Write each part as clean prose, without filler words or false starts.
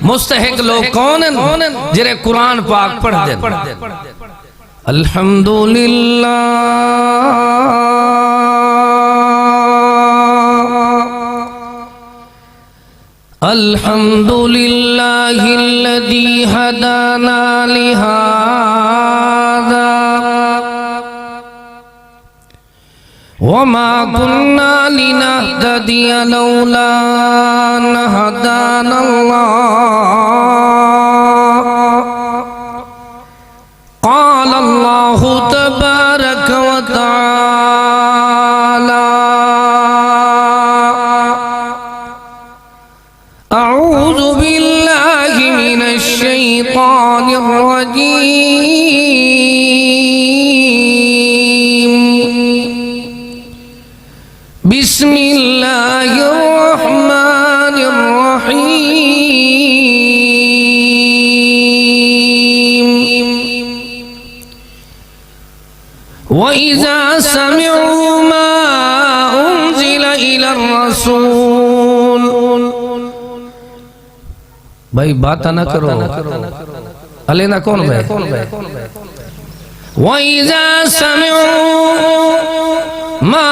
مستحق لوگ کون ہیں جنہیں قرآن پاک پڑھ دیں الحمدللہ الحمدللہ الذی ہدانا لہذا وما كنا لنهتدي لولا أن هدانا الله قال الله تبارك وتعالى أعوذ بالله من الشيطان الرجيم بسم الله الرحمن الرحيم وإذا سمعوا ما أنزل إلى الرسول بھائی بات نہ کرو علینا کون بھائی وَإِذَا سَمِعُوا مَا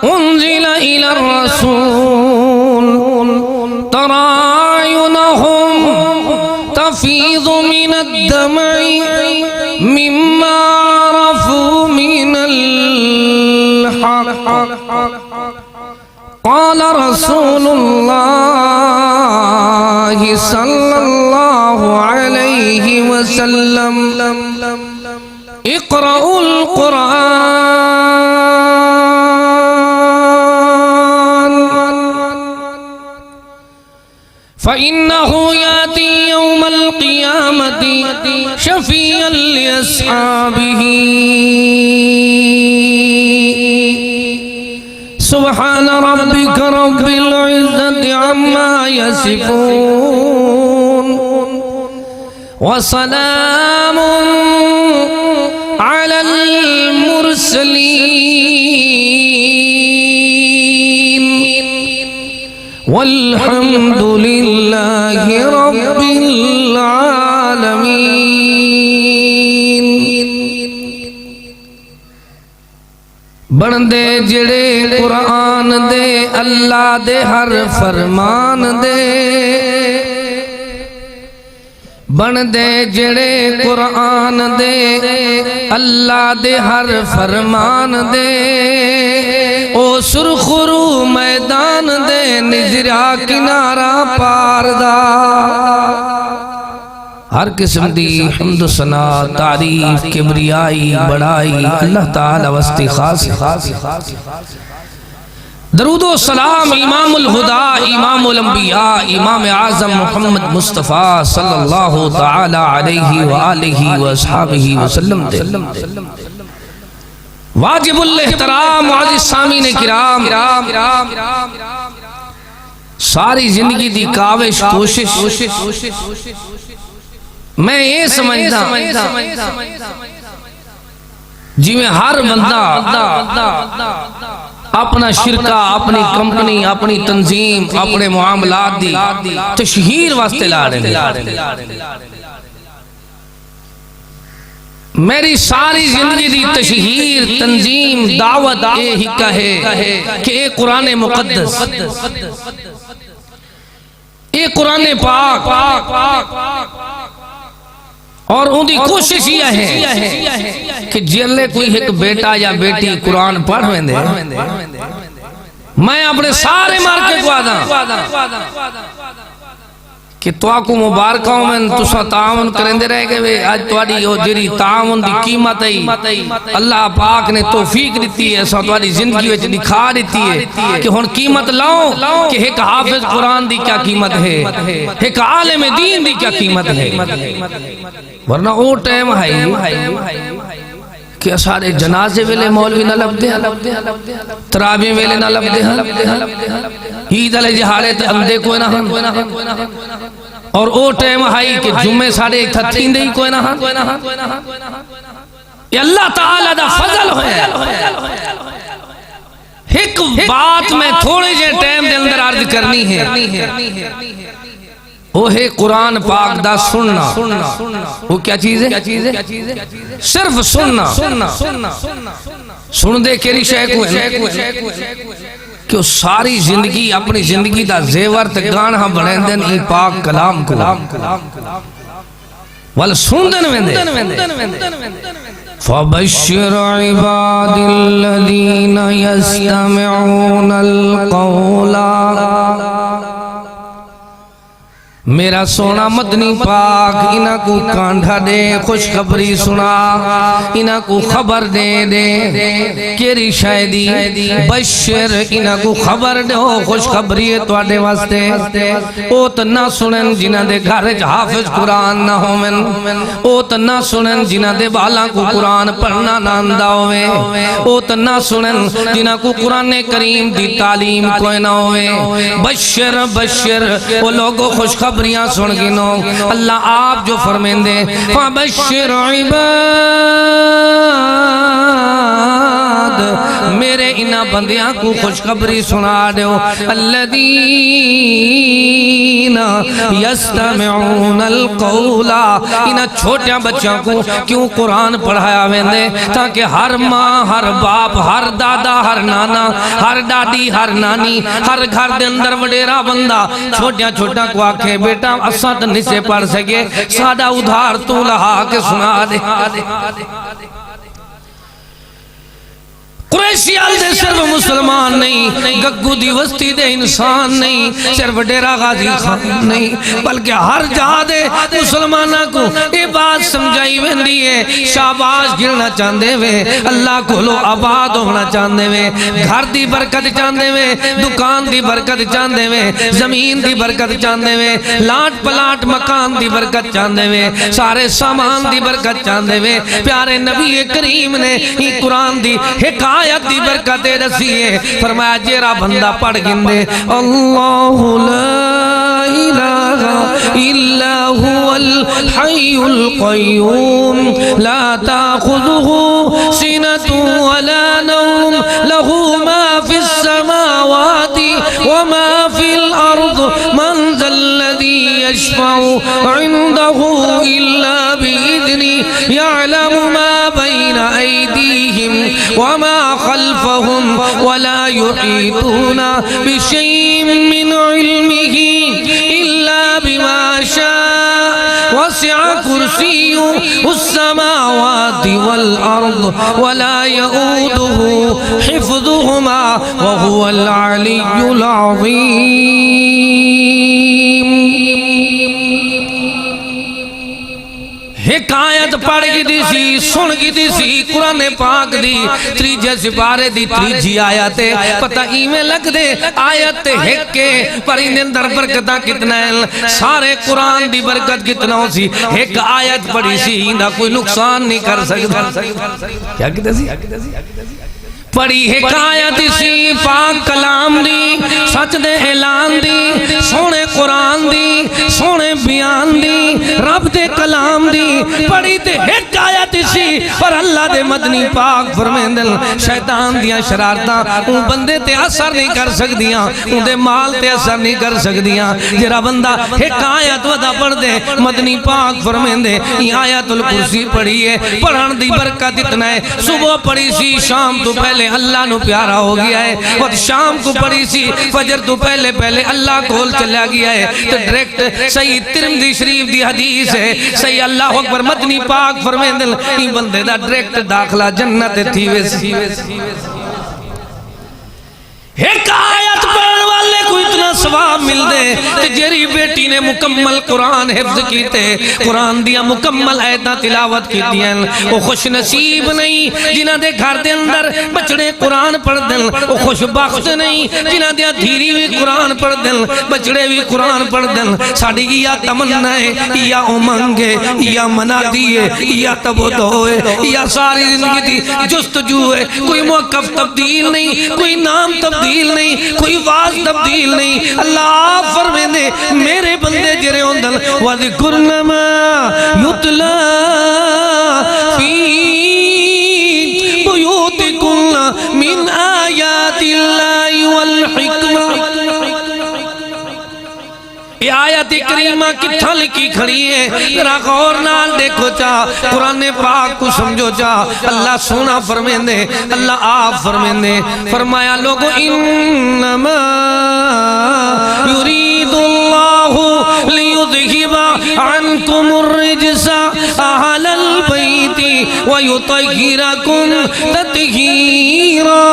أُنزِلَ إِلَى الرَّسُولِ تَرَى أَعْيُنَهُمْ تَفِيضُ مِنَ الدَّمْعِ مِمَّا عَرَفُوا مِنَ الْحَقِّ قال رسول الله صلى الله عليه وسلم اقرأوا القرآن فإنه يأتي يوم القيامة شفيعا لأصحابه سبحان ربك رب العزة عما يصفون وسلام على المرسلين والحمد لله رب العالمين بندے جڑے قرآن دے اللہ دے ہر فرمان دے بندے جڑے قرآن دے اللہ دے ہر فرمان دے او سرخرو میدان دے نجرا کنارہ پار دا ہر قسم دی حمد و ثنا تعریف کبریائی بڑائی اللہ تعالی واسطے خاص درود و سلام امام الہدا امام الانبیاء امام اعظم محمد مصطفیٰ صلی اللہ تعالی علیہ وآلہ وآصحابہ وسلم دے واجب الاحترام معزز سامعین کرام ساری زندگی دی کاوش کوشش میں یہ سمجھتا جی میں ہر بندہ اپنا شرکہ اپنی کمپنی اپنی تنظیم اپنے معاملات دی تشہیر واسطے لا رہے ہیں میری ساری زندگی دی تشہیر تنظیم دعوت اے ہی کہے کہ اے قرآن مقدس اے قرآن پاک اور ان دی کوشش یہ ہے کہ جلے کوئی ایک بیٹا یا بیٹی قرآن پڑھ ویندے میں اپنے سارے مارکے کو آدھا کہ تو آکو مبارکاؤں میں تسا تعاون کرندے رہ گئے آج توڑی ہو جری تعاون دی قیمت ہے اللہ پاک نے توفیق دیتی ہے سو توڑی زندگی وچ دکھا دیتی ہے کہ ہن قیمت لاؤ کہ ایک حافظ قرآن دی کیا قیمت ہے ایک عالم دین دی کیا قیمت ہے ورنہ او ٹائم ہے کہ سارے جنازے ویلے مولوی نہ لب دے ترابی ویلے نہ لب دے عید علیہ جہارے تے اندے کوئی نہ اور او ٹائم ہائی کہ جمعے سارے تھتین دے کوئی نہ یہ اللہ تعالیٰ دا فضل ہویا ایک بات میں تھوڑے جے ٹائم دے اندر عرض کرنی ہے، وہ ہے قرآن پاک دا سننا۔ وہ کیا چیز ہے؟ صرف سننا۔ سن دے کیری شے کو ہے کہ وہ ساری زندگی اپنی زندگی دا زیور تے گانا بڑھیں دن ای پاک کلام کو وال سن دن ویندے۔ فَبَشِّرْ عِبَادِ الَّذِينَ يَسْتَمِعُونَ الْقَوْلَ۔ میرا سونا مدنی پاک انہاں کو کانڈھا دے، خوشخبری سنا، انہاں کو خبر دے کیری شاہدی بشر، انہاں کو خبر دے ہو خوشخبری ہے توڑے واسطے۔ اوت نہ سنن جنہ دے گھر حافظ قرآن نہ ہومن، اوت نہ سنن جنہ دے بالا کو قرآن پڑھنا نہ اندہ ہوئے، اوت نہ سنن جنہ کو قرآن کریم دی تعلیم کوئی نہ ہوئے۔ بشر بشر وہ لوگوں خوشخبریاں سن گنو، اللہ آپ جو فرمین دے فَبَشِّرْ عِبَادِ، میرے انہا بندیاں کو خوشخبری سنا دیو، الَّذِينَ يَسْتَمِعُونَ الْقَوْلَ، انہا چھوٹیاں بچوں کو کیوں قرآن پڑھایا ویندے تاکہ ہر ماں، ہر باپ، ہر دادا، ہر نانا، ہر دادی، ہر نانی، ہر گھر دے اندر وڈیرا بندہ چھوٹیاں چھوٹا کو آکھے بیٹا اسد نہیں سے پڑھ سکے، سادہ ادھار تو لہا کے سنا دے۔ قریشی آل دے صرف مسلمان نہیں، گگو دی وسطی دے انسان نہیں، صرف ڈیرہ غازی خان نہیں، بلکہ ہر جہاں دے مسلمانہ کو یہ بات سمجھائی ویندی ہے، شاباش گرنا چاندے وے، اللہ کو لو آباد ہونا چاندے وے، گھر دی برکت چاندے وے، دکان دی برکت چاندے وے، زمین دی برکت چاندے وے، لاٹ پلاٹ مکان دی برکت چاندے وے، سارے سامان دی برکت چاندے وے۔ پیارے نبی کریم نے ہی قرآن دی حکایت دی برکت رسیے، فرمایا جیرا بندہ پڑھ گندے اللہ لا الہ الا هو الحی القیوم لا تاخذہ سنۃ ولا نوم لہ ما فی السماوات وما فی الارض من ذا الذی یشفع عنده الا بإذنه یعلم ما بین ایدیہم وما خلفهم ولا يحيطون بشيء من علمه إلا بما شاء وسع كرسيه السماوات والأرض ولا يؤوده حفظهما وهو العلي العظيم۔ حکایت پڑھ گی دی سی، سن گی دی سی، قرآن پاک دی تریجے سپارے دی تریجی آیاتے پتہ ایمیں لگ دے آیت ہک کے پر انہیں در برکتہ کتنا ہے، سارے قرآن دی برکت کتنا ہو سی، ایک آیت پڑھی سی نہ کوئی نقصان نہیں کر سکتا۔ کیا کہتے سی؟ پڑھی حکایت سی، پاک کلام دی، سچ دے اعلان دی، سونے قرآن دی، سونے بیان دی، رب دے کلام دی، پڑھی تے حکایت سی، پر اللہ دے مدنی پاک فرمین دل شیطان دیا شرارتاں ان بندے تے اثر نہیں کر سکدیاں، ان دے مال تے اثر نہیں کر سکدیاں۔ جرا بندہ حکایت ودا پڑھ دے مدنی پاک فرمین دے یہ آیت الکرسی پڑھی ہے، پڑھن دی برکت اتنا ہے، صبح پڑھی سی شام تو پہلے اللہ نو پیارا ہو گیا ہے، اور شام کو پڑھی سی فجر تو پہلے اللہ کھول چلا گیا ہے، تو ڈریکٹ صحیح ترمذی شریف دی حدیث ہے، صحیح اللہ اکبر مدنی پاک فرمین دل یہ بندے دا ڈریکٹ داخلہ جنت تھی ویسی۔ حکایت پڑھنے والے کو اتنا ثواب مل دے کہ جیری بیٹی نے مکمل قرآن حفظ کیتے، قرآن دیا مکمل آیتاں تلاوت کی دیا، وہ خوش نصیب نہیں جنہ دے گھر دے اندر بچڑے قرآن پڑھ دن، وہ خوش بخت نہیں جنہ دیا دھیری بھی قرآن پڑھ دن، بچڑے بھی قرآن پڑھ دن۔ ساڑھی یا تمنا ہے، یا امنگ ہے، یا منادی ہے، یا تبدو ہے، یا ساری زندگی دی جستجو ہے، کوئی موقف تبدیل نہیں، کوئی نام تبدیل نہیں، کوئی واز تبدیل نہیں۔ اللہ فرمائے دے میرے بندے جرے ہوندن وَذِكُرْنَ مَا يُتْلَى فِي بُيُوتِكُنَّ مِنْ آيَاتِ آیت کریمہ کتھا لکھی کھڑی ہے ذرا غور نال دیکھو چا قرآن پاک کو سمجھو چا اللہ سونا فرمیندے اللہ آپ فرمیندے فرمایا لوگو انما یرید اللہ لیذہب عنکم الرجس اہل البیت ویطہرکم تطہیرا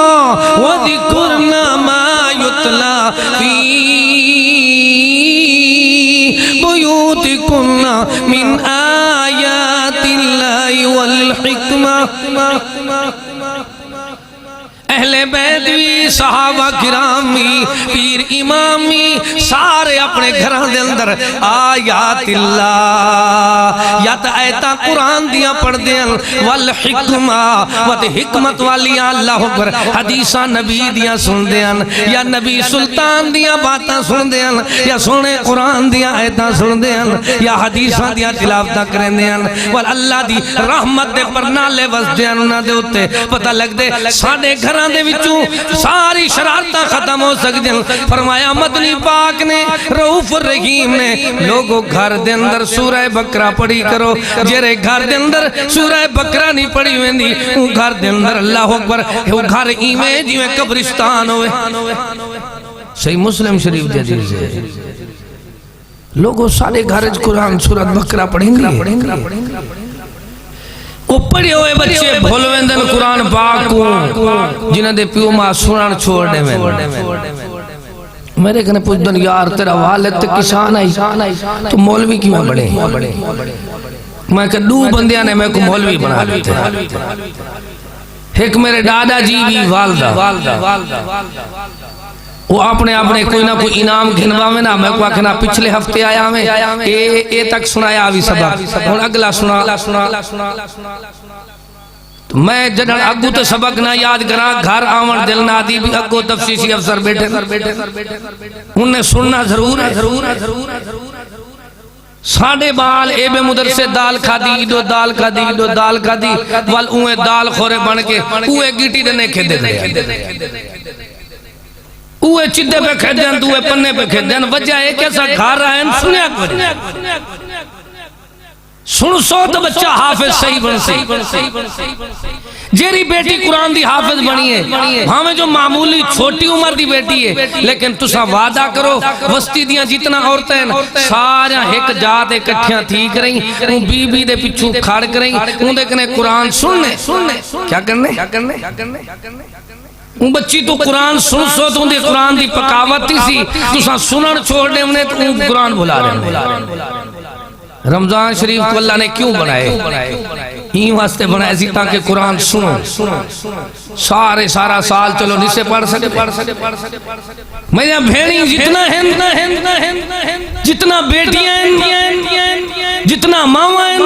وذکرنا ما یتلا فی بیوتکن من آیات اللہ والحکمہ اہل بیت بھی صحابہ کرامی پیر امامی سارے اپنے گھران دے اندر آیات اللہ یا تا آیتاں قرآن دیا پڑھ دیں والحکمہ حکمت والی اللہ اکبر حدیثہ نبی دیا سن دیں یا نبی سلطان دیا باتاں سن دیں یا سونے قرآن دیا آیتاں سن دیں یا حدیثہ دیا تلاوتاں کریں دیں واللہ دی رحمت دے پر نالے وز دیں انہاں دے ہوتے پتہ لگ دے ساڑھے گھران دے وچوں ساری شرارتہ ختم ہو سکتے ہیں فرمایا مدنی پاک نے رؤوف الرحیم نے لوگوں گھر دے اندر سورہ بقرہ پڑھی کرو جیرے گھر دے اندر سورہ بقرہ نہیں پڑھی ہوئے وہ گھر دے اندر اللہ اکبر وہ گھر ایمیں جیویں قبرستان ہوئے صحیح مسلم شریف دے حدیث ہے لوگوں سارے گھر قرآن سورہ بقرہ پڑھیں گے وہ پڑھے ہوئے بچے بھولویندن قرآن پاک کو جنہاں دے پیو ماں سنان چھوڑنے میں میرے کنے پوچھ دن یار تیرا والد تے کسان آئی تو مولوی کی میں بڑھے میں کہ دو بندیاں نے میں کو مولوی بنا لیتے ایک میرے دادا جی بھی والدہ وہ اپنے کوئی نہ کوئی انعام گھنوا میں نا میں کو آکھنا پچھلے ہفتے آیا میں اے تک سنایا آوی سبق اور اگلا سنا تو میں جنہاں اگو تو سبق نہ یاد کرا گھر آمن دل نہ دی بھی اگو تفسیسی افسر بیٹھے انہیں سننا ضرور ہے ساڑھے بال اے بے مدرسے دال کھا دی ایڈو دال کھا دی وال اوے دال خورے بن کے اوے گیٹی دینے کھے دے اوے چدے پہ کھے دیں تو اوے پنے پہ کھے دیں وجہ ایک ایسا گھار رہا ہے سنے اکبر سن سو تو بچہ حافظ صحیح بن سی جیری بیٹی قرآن دی حافظ بنی ہے ہمیں جو معمولی چھوٹی عمر دی بیٹی ہے لیکن تسا وعدہ کرو وستی دیاں جتنا عورتیں سارا ایک جات اکٹھیاں تھی کریں ان بی بی دے پچھو کھاڑ کریں ان دیکھنے قرآن سننے کیا کرنے ان بچی تو قرآن سن سو تو ان دے قرآن دی پکاوت تھی سی تسا سنن چھوڑ دے انہیں تو ان قرآن بھلا رہے ہیں رمضان شریف کو اللہ نے کیوں بنائے ہی واسطے بنائے سی تاکہ قرآن سنو سارا سال چلو نسے پڑھ سکے میرے بھیڑی جتنا ہیں جتنا بیٹیاں ہیں جتنا ماں ہیں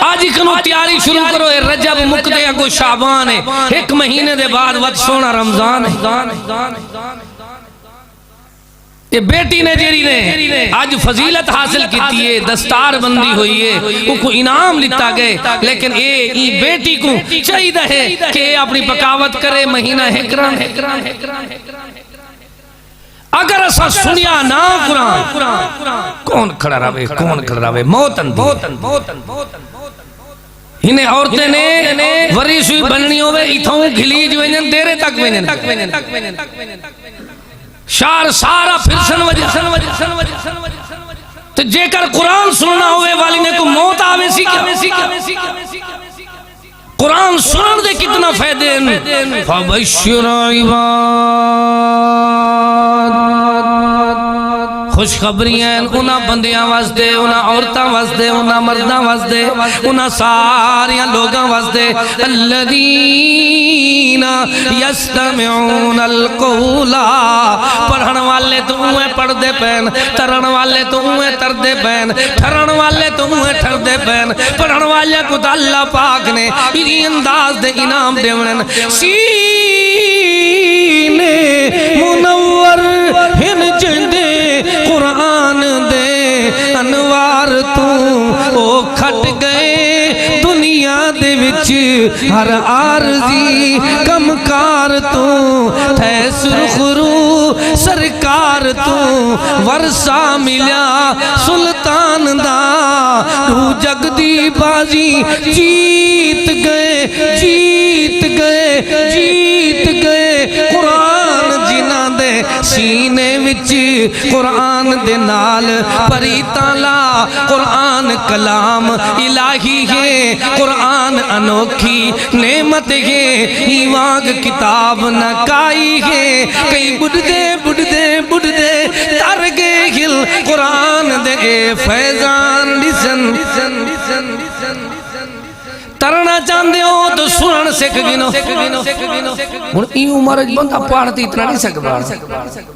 آج ہی کنو تیاری شروع کرو رجب مقدے اگو شعبان ہے ایک مہینے دے بعد وقت سونا رمضان ہے یہ بیٹی نے جیری نے آج فضیلت حاصل کیتی ہے دستار بندی ہوئی ہے وہ کو انعام لیتا گئے لیکن یہ بیٹی کو چاہیدہ ہے کہ اپنی پکاوت کرے مہینہ ہکران اگر ایسا سنیا نا قرآن کون کھڑا رہے موتن انہیں عورتیں نے وریش ہوئی بننی ہوئے اتھوں گھلیج وینن دیرے تک وینن شار سارا پھرسن وجہ تو جے کر قرآن سننا ہوئے والی نے کو موت آوے سی کیا قرآن سنن دے کتنا فائدے فبشر عباد خوشخبری ہیں انہاں بندیاں واسدے انہاں عورتاں واسدے انہاں مرداں واسدے انہاں ساریاں لوگاں واسدے الذین یستمعون القولا پڑھن والے تو اوے پڑھ دے پین ترن والے تو اوے تر دے پین ٹھرن والے تو اوے ٹھر دے پین پڑھن والے کو تو اللہ پاک نے یہ انداز دے انعام دے ونن سینے منور ہن جندے قرآن دے انوار تو او کھٹ گئے دنیا دے وچ ہر عارضی کمکار تو تھے سرخرو سرکار تو ورثہ ملیا سلطان دا تو جگ دی بازی جیت گئے جیت گئے جیت گئے قرآن جنہاں دے سینے وچ قرآن دے نال پری تالا قرآن کلام الہی ہے قرآن انوکھی نعمت ہے ایوانگ کتاب نہ کائی ہے کئی بڑھدے بڑھدے بڑھدے تر گئے ہل قرآن دے فیضان لسن ترنا چاندے ہو تو سنن سکھ گنو ہن ای عمر وچ بندہ پڑھتی اتنا نہیں سکدا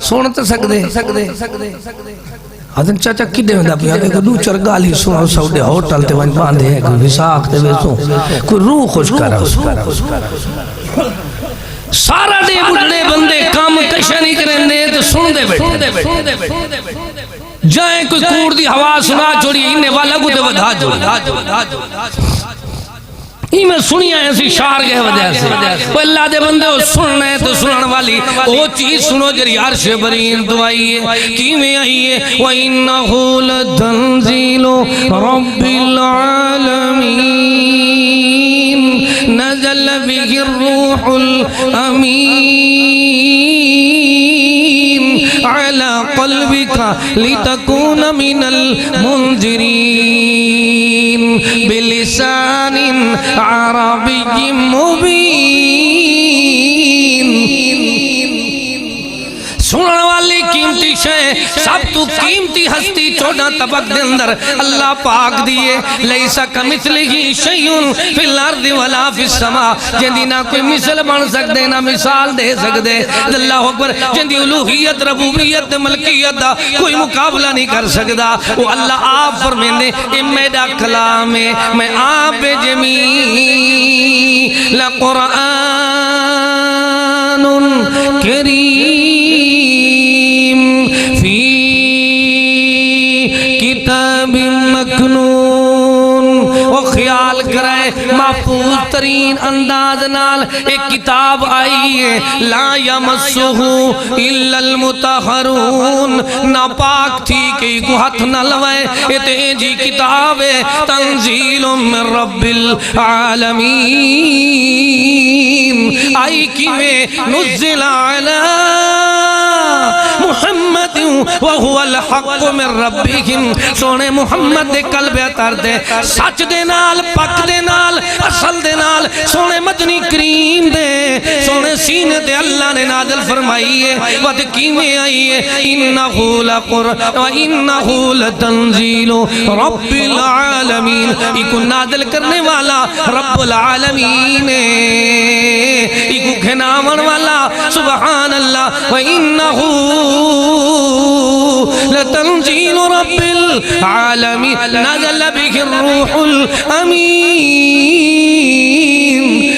سن تے سکدے حضرت چاچا کڈے ہوندا پیا کہ دو چر گالی سنو سوڈے ہوٹل تے ون باندھے کوئی وساخ تے ویسوں کوئی روح خوش کرا سارا دے بڑھڑے بندے کام کشا نہیں کریں دے تو سن دے بیٹھے جائیں کوئی کور دی ہوا سنا چھوڑی انہیں والا کو دے ودھا چھوڑی ہی میں سنیا ایسی شعر کے وجہ سے وہ اللہ دے بندے ہو سننے تو سنن والی وہ چیز سنو جری عرش برین تو آئیے کی میں آئیے وَإِنَّهُ لَتَنزِيلُ رَبِّ الْعَالَمِينَ نَزَلَ بِهِ الرُّوحُ الْأَمِينَ عَلَى قَلْبِكَ لِتَكُونَ مِنَ الْمُنذِرِينَ بِلِسَانٍ عربی مبین سنن والی قیمتی شے سب تو قیمتی ہستی 14 طبق دے اندر اللہ پاک دیئے لیسا کمثلہ شیئن فی الارض ولا فی السماء جندی نہ کوئی مثل بن سکدے نہ مثال دے سکدے اللہ اکبر جندی الوہیت ربوبیت ملکیت دا کوئی مقابلہ نہیں کر سکدا وہ اللہ آپ فرمیندے اے میرا کلام ہے میں آپ جمیع لقرآن کریم فی کتاب مکنون وہ خیال کرائے محفوظ ترین انداز نال ایک کتاب آئی ہے لا یمسہ الا المطہرون ناپاک تھی کہ کو ہاتھ نہ لوائے یہ جی کتاب ہے تنزیل من رب العالمین آئی کیویں نزل علی محمد وہو الحق من ربہم سونے محمد دے قلب اتر دے سچ دے نال پک دے نال اصل دے نال سونے مدنی کریم دے سونے سینے دے اللہ نے نازل فرمائی ہے ود کیویں آئی ہے انہو لقرآن وانہو لتنزیل رب العالمین ایک نازل کرنے والا رب العالمین ایک گھناون والا سبحان اللہ وانہو لتنزیل رب العالمین نزل به الروح الامین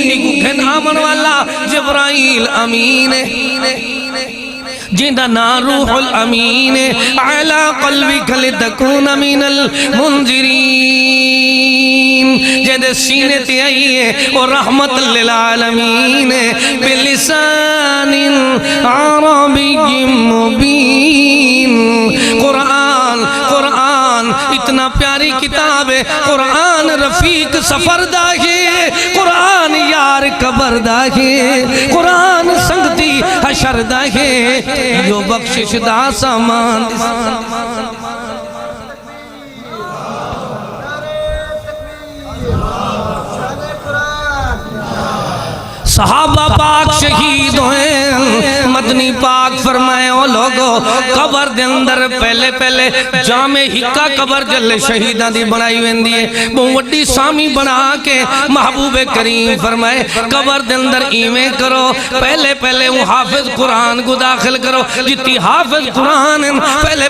ایک گھناون والا جبرائیل امین جندہ نا روح الامین علی قلبک لتکون من المنذرین جد سینے تے آئیے اور رحمت للعالمین بلسان عربی مبین قرآن قرآن اتنا پیاری کتاب ہے قرآن رفیق سفر داہے قرآن یار قبر داہے قرآن سنگتی حشر داہے جو بخشش دا سامان صحابہ پاک شہید ہوئے مدنی پاک فرمائے او لوگو قبر دے اندر پہلے جامع ہکا قبر جلے شہیدان دی بنائی ویندی ہے وہ وڈی سامی بنا کے محبوب کریم فرمائے قبر دے اندر ایمیں کرو پہلے وہ حافظ قرآن کو داخل کرو جتی حافظ قرآن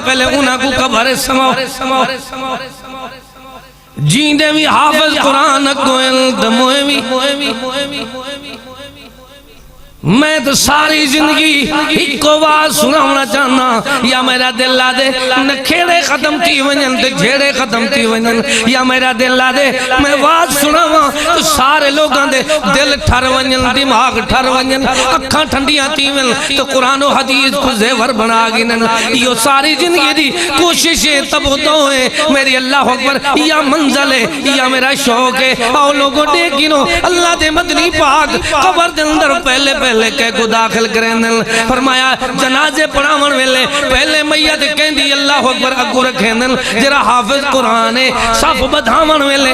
پہلے انہاں کو قبر سماؤ جیندے بھی حافظ قرآن کو دموئے بھی میں تو ساری زندگی ایک آواز سناونا چاہنا یا میرا دل لا دے نکھیڑے ختم تھی ونجن تے جھیڑے ختم تھی ونجن یا میرا دل لا دے میں آواز سناواں تو سارے لوگاں دے دل ٹھر ونجن دماغ ٹھر ونجن اکھاں ٹھنڈیاں تھی ون تو قرآن و حدیث کو زیور بنا گنن یہ ساری زندگی دی کوششیں تب ہوتا ہے میری اللہ اکبر یا منزل ہے یا میرا شوق ہے آؤ لوگوں دیکھنو اللہ دے مدنی پاک قبر دے اندر پہلے کہ کو داخل کریں فرمایا جنازے پڑھاون ویلے پہلے میت کہندی اللہ اکبر اگو رکھیں جرا حافظ قرآن ہے صف بدھاون ویلے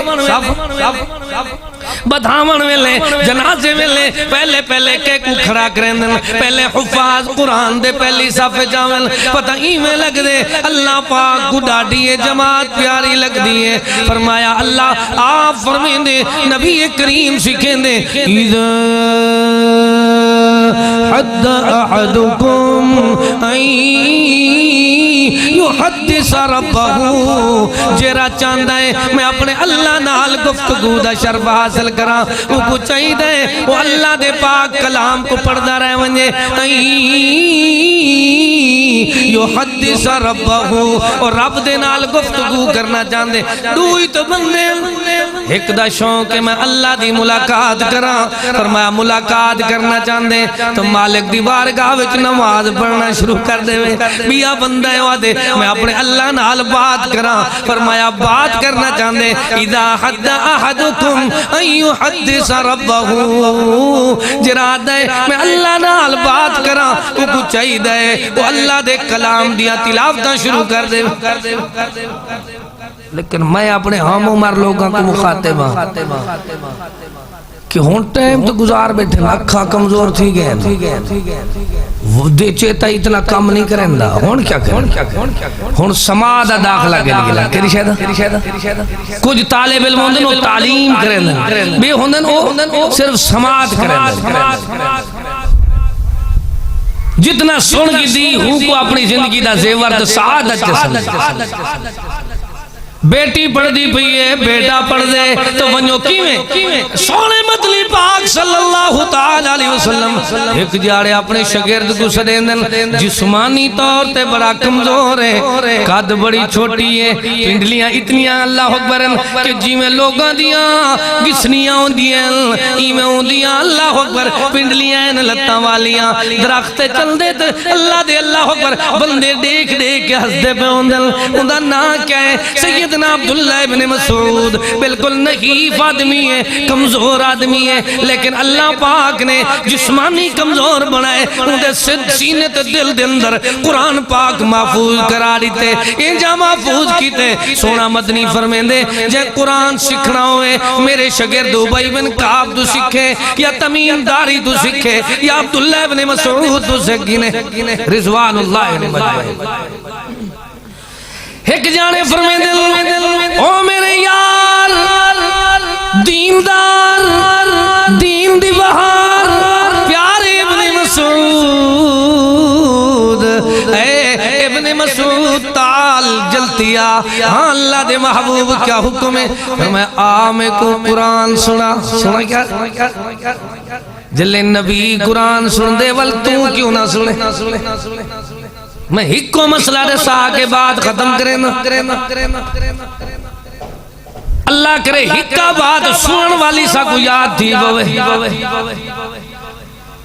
بدھاون ویلے جنازے ویلے پہلے کہ کو کھڑا کریں پہلے حفاظ قرآن دے پہلی صف جاول پتہ ایویں لگ دے اللہ پاک کو ڈاڈی جماعت پیاری لگ دیئے فرمایا اللہ آپ فرمین دے نبی کریم سکھیں دے حد احدکم یحدث ربہو جیرا چاندہ ہے میں اپنے اللہ نال گفتگو دا شرف حاصل کرا وہ کو چاہی دے وہ اللہ دے پاک کلام کو پڑھدا رہے ونجے یحدث ربہو اور رب دے نال گفتگو کرنا چاندے دوئی تو بندے ایک دا شوق ہے میں اللہ دی ملاقات کرا فرمایا ملاقات کرنا چاندے تو مالک دی بارگاہ وچ نماز پڑھنا شروع کر دے بیا بندہ ہے وعدے میں اپنے اللہ نال بات کرا فرمایا بات کرنا چاندے اذا حد احدکم ان یحدث ربہو جراد ہے میں اللہ نال بات کرا وہ کو چاہی دے وہ اللہ دے کلام دیا تلاوتاں شروع کر دے لیکن میں اپنے ہم عمر لوگوں کو مخاطب ہوں کہ ہون ٹائم تو گزار بیٹھے اکھا کمزور تھی گئے وہ دے چیتا اتنا کم نہیں کریں دا ہون کیا کریں ہون سمادہ داخلہ گلا کری شاید کچھ طالب علم ہوندن وہ تعلیم کریں دا بے ہوندن وہ صرف سماد کریں دا جتنا سن کی دی ہوں کو اپنی زندگی دا زیور دا سعادت جسم بیٹی پڑھ دی پئیے بیٹا پڑھ دے تو ونجو کیویں سونے مطلی پاک صلی اللہ تعالی علیہ وسلم ایک جاڑے اپنے شگرد کو سدیندن جسمانی طور تے بڑا کمزور ہے قد بڑی چھوٹی ہے پنڈلیاں اتنیاں اللہ اکبرن کہ جی میں لوگاں دیاں گسنیاں ہوں دیاں ایمیں ہوں دیاں اللہ اکبر پنڈلیاں ہیں لتاں والیاں درخت چل دے اللہ دے اللہ اکبر بندے دیکھ دیکھ کے ہسدے پہ ہوندن اندہ نا کیا ہے سیدنا عبداللہ ابن مسعود بالکل نحیف آدمی ہے کمزور آدمی ہے لیکن اللہ پاک نے جسمانی کمزور بنائے اندھے سینے تے دل دے اندر قرآن پاک محفوظ کرا دیتے انجا محفوظ کیتے سونا مدنی فرمین دے جے قرآن سکھنا ہوئے میرے شگرد عبی بن کعب تو سکھے یا تمیم داری تو سکھے یا عبداللہ ابن مسعود تو سکھنے رضوان اللہ ابن مجمعی ایک جانے فرمین دل او میرے یار دیندار دین دی بہار پیارے ابن مسعود اے ابن مسعود تعال جلتیا ہاں اللہ دے محبوب کیا حکم ہے فرمایا آمیں کو قرآن سنا کیا جلے نبی قرآن سن دے ول تو کیوں نہ سنے میں ہکو مسئلہ رسا کے بعد ختم کریں اللہ کرے ہکا بعد سنن والی سا کو یاد تھی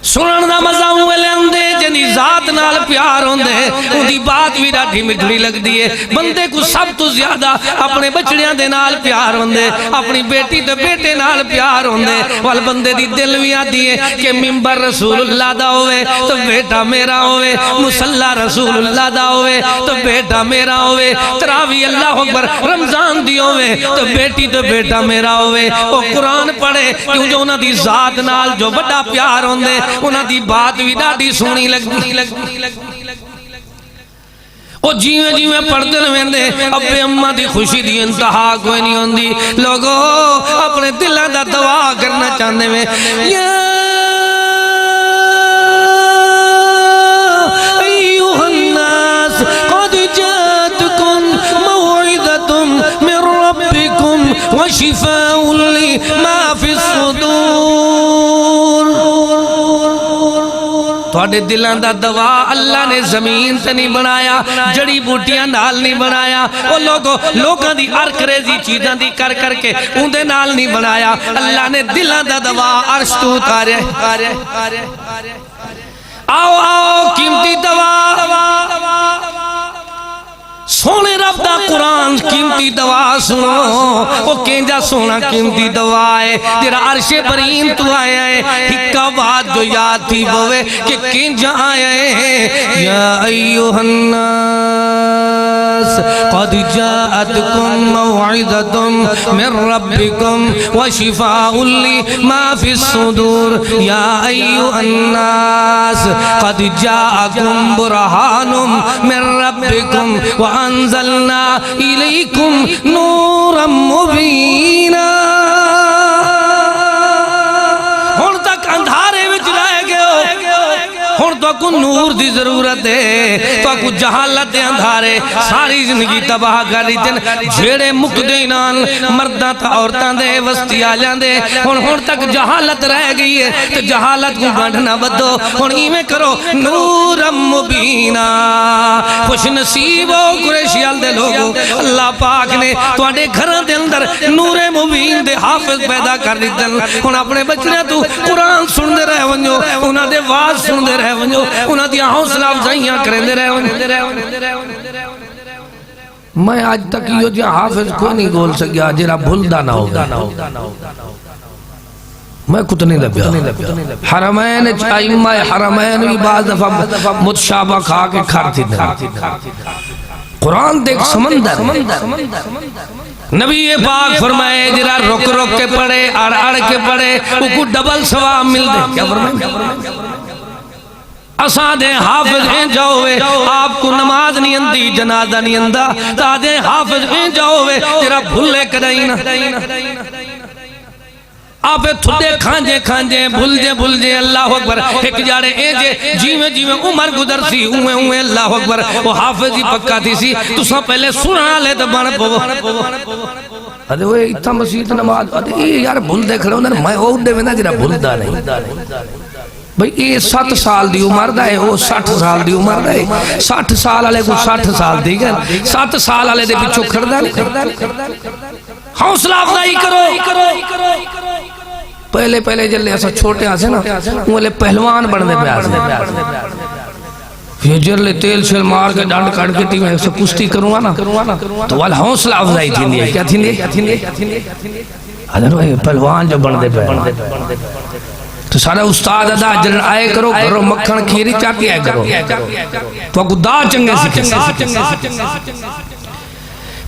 سنن دا مزہ ہوئے لیندے جنی ذات نال پیار ہوندے ان دی بات بھی ڈاٹھی مٹھڑی لگ دیئے بندے کو سب تو زیادہ اپنے بچڑیاں دے نال پیار ہوندے اپنی بیٹی تے بیٹے نال پیار ہوندے وال بندے دی دل بھی آتی ہے کہ ممبر رسول اللہ دا ہوئے تو بیٹا میرا ہوئے مسلح رسول اللہ دا ہوئے تو بیٹا میرا ہوئے تراوی اللہ اکبر رمضان دی ہوئے تو بیٹی تو بیٹا میرا ہوئے وہ قرآن پڑھے کیوں جو انہاں دی ذات نال جو بڑا پیار ہوندے انہاں دی بات بھی ڈاڈی سونی لگتی او جیویں پڑھتے رہندے ابے اماں دی خوشی دی انتہا کوئی نہیں ہوندی لوگو اپنے دلاں دا دعا کرنا چاہندے میں یا ایھا الناس قد جاءتکم موعظۃ من ربکم وشفاء لما فی الصدور تواڈے دلاں دا دوا اللہ نے زمین تے نہیں بنایا، جڑی بوٹیاں نال نہیں بنایا، او لوگاں دی ارک ریزی چیزاں دی کر کر کے اوندے نال نہیں بنایا، اللہ نے دلاں دا دوا عرش تو اتارے۔ آؤ آؤ قیمتی دوا، سونے رب دا قرآن قیمتی دوا سنو، وہ کینجا سونا قیمتی دوا ہے، تیرا عرش برین تو آیا ہے، ہکا بات جو یاد تھی بوے کہ کینجا آیا ہے۔ یا ایوہ الناس قد جاءتکم موعظۃ من ربکم وشفاء لما فی الصدور۔ یا ایوہ الناس قد جاءکم برہان من ربکم وانزلنا الیکم نورا مبینا۔ ہن تک اندھارے وچ رہ گئے ہو، ہن تو کو نور دی ضرورت ہے، تو کو جہالت اندھارے ساری زندگی تباہ کر دیتے، جھیڑے مکدے نال مرداں تے عورتاں دے وسطی آ جاندے، ہن تک جہالت رہ گئی ہے، تے جہالت کو گنڈ نہ بدو، ہن ایویں کرو نور مبینہ۔ خوش نصیب ہو قریشی دے لوگو، اللہ پاک نے تواڈے گھراں دے اندر نور مبین دے حافظ پیدا کر دیتن۔ ہن اپنے بچڑے تو قرآن سن دے رہے ونجو، انہاں دے واز سن دے رہے ونجو، انہاں دی حوصلہ افزائیاں کریندے رہے ونجو۔ میں آج تک یہ جو حافظ کوئی نہیں بول سکیا جرا بھولدا نہ ہوگا، میں کچھ نہیں لبیا۔ حرمین ائمہ حرمین بھی بعض دفعہ متشابہ کھا کے کھارتی دیں۔ قرآن دیکھ سمندر، نبی پاک فرمائے جرا رک رک کے پڑھے اڑ اڑ کے پڑھے وہ کو ڈبل ثواب مل دے۔ کیا فرمائے؟ اساں دے حافظ ہیں جاؤے، آپ کو نماز نہیں اندی جنازہ نہیں اندہ، تا دے حافظ ہیں جاؤے تیرا بھولے کرائینا۔ آپ تھوڑے کھانجے کھانجے بھول جے اللہ اکبر، ایک جاڑے اے جے جیویں جیویں عمر گزر سی اویں اویں اللہ اکبر، وہ حافظ ہی پکا تھی سی، تو ساں پہلے سننا لے تو بان پو۔ ادھے وہ اتھا مسیح نماز ادھے یار بھول دے کھڑے ہوندر میں وہ دے وینا جرا بھولدا نہیں۔ بھئی یہ 7 سال دی عمر دا ہے، وہ 60 سال دی عمر دا ہے، 60 سال والے کو 60 سال دی گئے، 7 سال والے دے پچھو کھڑدا نہیں۔ حوصلہ افزائی کرو۔ پہلے جلے ایسا چھوٹے آسے نا وہ لے پہلوان بڑھنے پہ آسے، یہ جرلے تیل شل مار کے ڈانڈ کاٹ کے ٹیم ایسا کشتی کروں نا تو والا حوصلہ افزائی تھی نہیں ہے۔ کیا تھی نہیں؟ ادھر وہ پہلوان جو بڑھنے پہ تو سارا استاد ادا جن آئے کرو گھرو مکھن کھیری چاکی آئے کرو تو اکو دا چنگے سکھے۔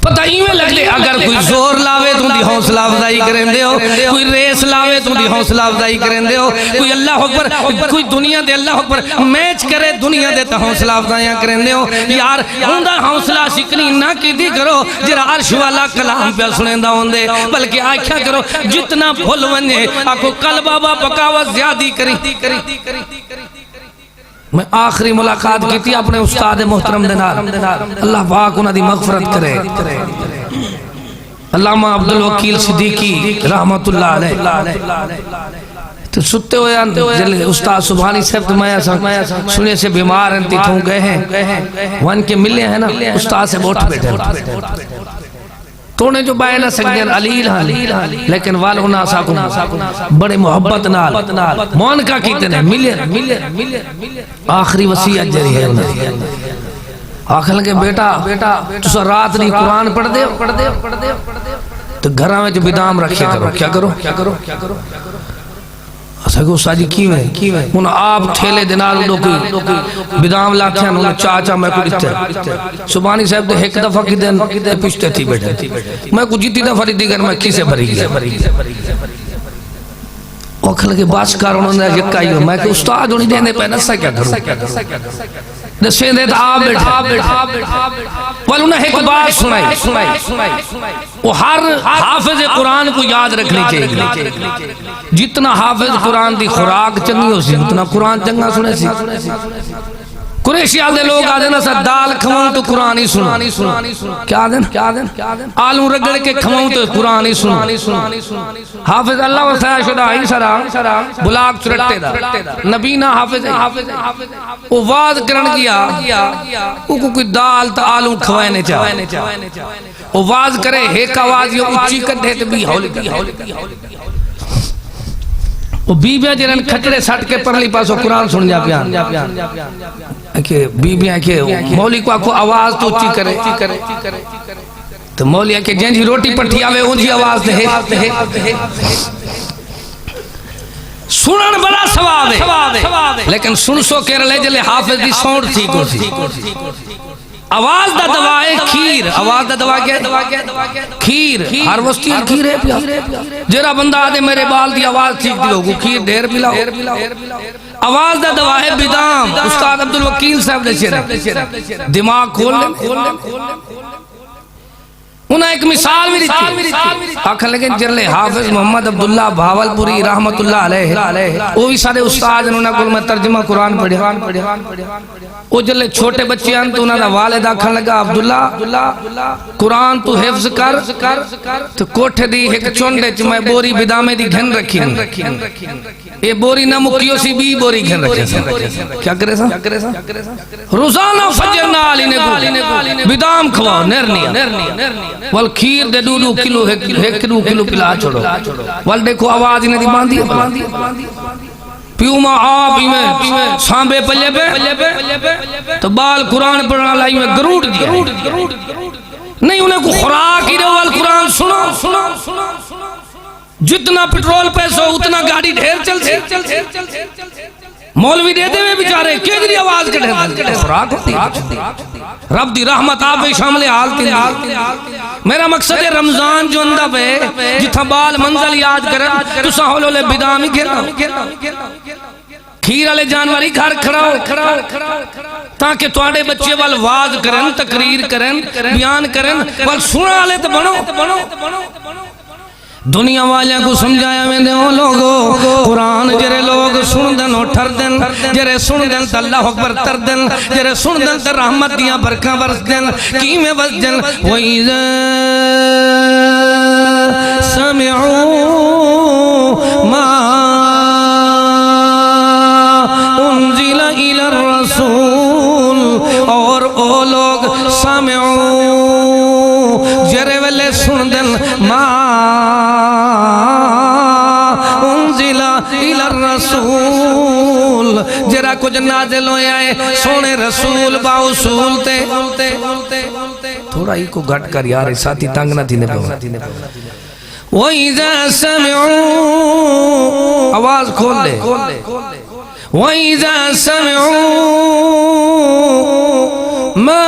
پتہ ایویں لگ لے اگر کوئی زور لاوے تو دی حوصلہ افزائی کریں دے ہو، کوئی ریس لاوے تو دی حوصلہ افزائی کریں دے ہو، کوئی اللہ اکبر کوئی دنیا دے اللہ اکبر میچ کرے دنیا دے تا حوصلہ افزائیاں کریں دے ہو۔ یار ہوندہ حوصلہ شکنی نہ کی دی کرو جرا عرش والا کلام پہ سنیں دا ہوندے، بلکہ آکھا کرو جتنا بھول ونجے آکو کل بابا پکاوت زیادی کری۔ میں آخری ملاقات کی تھی اپنے استاد محترم دنار، اللہ پاک انہاں دی مغفرت کرے، علامہ عبدالوکیل صدیقی رحمت اللہ علیہ۔ تو ستے ہوئے جلے استاد سبحانی صاحب میں سنے سے بیمار ہیں تیتھوں گئے ہیں وہاں کے ملے ہیں نا استاد سے بوٹ بیٹھے تونے جو بائے نہ سکتے ہیں علیل ہاں لیکن والو ناسا کو بڑے محبت نال مونکا کیتے ہیں ملے آخری وسیعت جری ہے آخر لگے بیٹا تسا رات نہیں قرآن پڑھ دے تو گھراں میں جو بدام رکھے کرو کیا کرو اسا کو ساجی کیویں ان آپ ٹھیلے دینار دو کی بدام لاتے ہیں انہوں چاچا میں کو دیتے سبحانی صاحب دے ایک دفعہ کی دن پشتے تھی بیٹھے میں کو جیتی دفعہ دیگر میں کسے بھری گیا اوکھا لگے باشکار انہوں نے یکائی ہو میں کہ استاد انہی دینے پہ نسا کیا کروں دسیں دے تو آپ بیٹھا وال انہیں ایک بات سنائی وہ ہر حافظ قرآن کو یاد رکھنی چاہیے جتنا حافظ قرآن دی خوراک چنگی ہو سی اتنا قرآن چنگا سنے سی قریشی آدھے لوگ آدھے نا سا دال کھواؤں تو قرآن ہی سنا. کیا آدھے آلو رگڑ کے کھواؤں تو قرآن ہی سنا. حافظ اللہ و خیال شدہ ہی سرا بلاک چرٹے دا نبی نا حافظ وہ واضح کرن گیا وہ کوئی دال تا آلو کھوائنے چاہے وہ واضح کرے ایک آواز یہ اچھی کٹھے تو بھی ہولی وہ بیبیاں جنہاں کھٹڑے سٹ کے پرلی پاسو قرآن سن جا پیان کہ بیبیاں کہ مولی کو آکو آواز تو اچھی کرے تو مولی کہ جن جی روٹی پٹھی آوے ان جی آواز دے سنن بڑا ثواب ہے لیکن سن سو کے رلے جلے حافظ دی سونڈ تھی کو تھی آواز دا دوائے کھیر آواز دا دوائے کھیر ہر وستی کھیر ہے پیا جرا بندہ آدھے میرے بال دی آواز ٹھیک دی لوگو کھیر دیر پلا آواز دا دوائے بدام استاد عبدالوکیل صاحب نے شیر دماغ کھول لیں انہاں ایک مثال بھی دیتی آکھا لگیں جرلے حافظ محمد عبداللہ بھاولپوری رحمت اللہ علیہ وہ بھی سارے استاد انہوں نے کل میں ترجمہ قرآن پڑھا وہ جرلے چھوٹے بچے آن تو انہوں نے والد آکھا لگا عبداللہ قرآن تو حفظ کر تو کوٹھے دی ایک چونڈے چمائے بوری بدامے دی گھن رکھی یہ بوری نہ مکیوں سی بھی بوری گھن رکھی کیا کرے سا روزانہ فجر نہ آلی نے بدام کھواؤ نرنیا وال کھیر دے دو کلو ایک کلو پلا چھوڑو وال دیکھو آواز انہیں دی باندھی پیو ماں آپ ہی میں سانبے پلے پہ تو بال قرآن پڑھنا لائی میں گروڑ دیا نہیں انہیں کو خوراک ہی رہو قرآن سنو جتنا پٹرول پیسو اتنا گاڑی ڈھیر چل مولوی دے دے میں بیچارے کیجری آواز کٹھے خوراک ہوتی رب دی رحمت آپ بھی شامل حال تھی میرا مقصد ہے رمضان جو اندہ پہ جتھا بال منزل یاد کرن تو ساہولو لے بدامی کھیرنا کھیر والے جانواری گھر کھڑاؤ تاکہ تواڈے بچے وال واز کرن تقریر کرن بیان کرن وال سنا والے تو بنو دنیا والیاں کو سمجھایا میں دے وہ لوگو قرآن جرے لوگ سن دن اٹھر دن جرے سن دن تا اللہ اکبر تر دن جرے سن دن تا رحمت دیاں برکاں برس دن کیمیں بس دن وَإِذَا سَمِعُوا مَا أُنزِلَ إِلَى الرَّسُولِ اور او لوگ سَمِعُوا جرے والے سن دن ما رسول جرا کچھ نازل ہوئے آئے سونے رسول با اصول تے تھوڑا ہی کو گھٹ کر یار ساتھی تنگ نہ تھی نے پہا وَإِذَا سَمِعُوا آواز کھول لے وَإِذَا سَمِعُوا مَا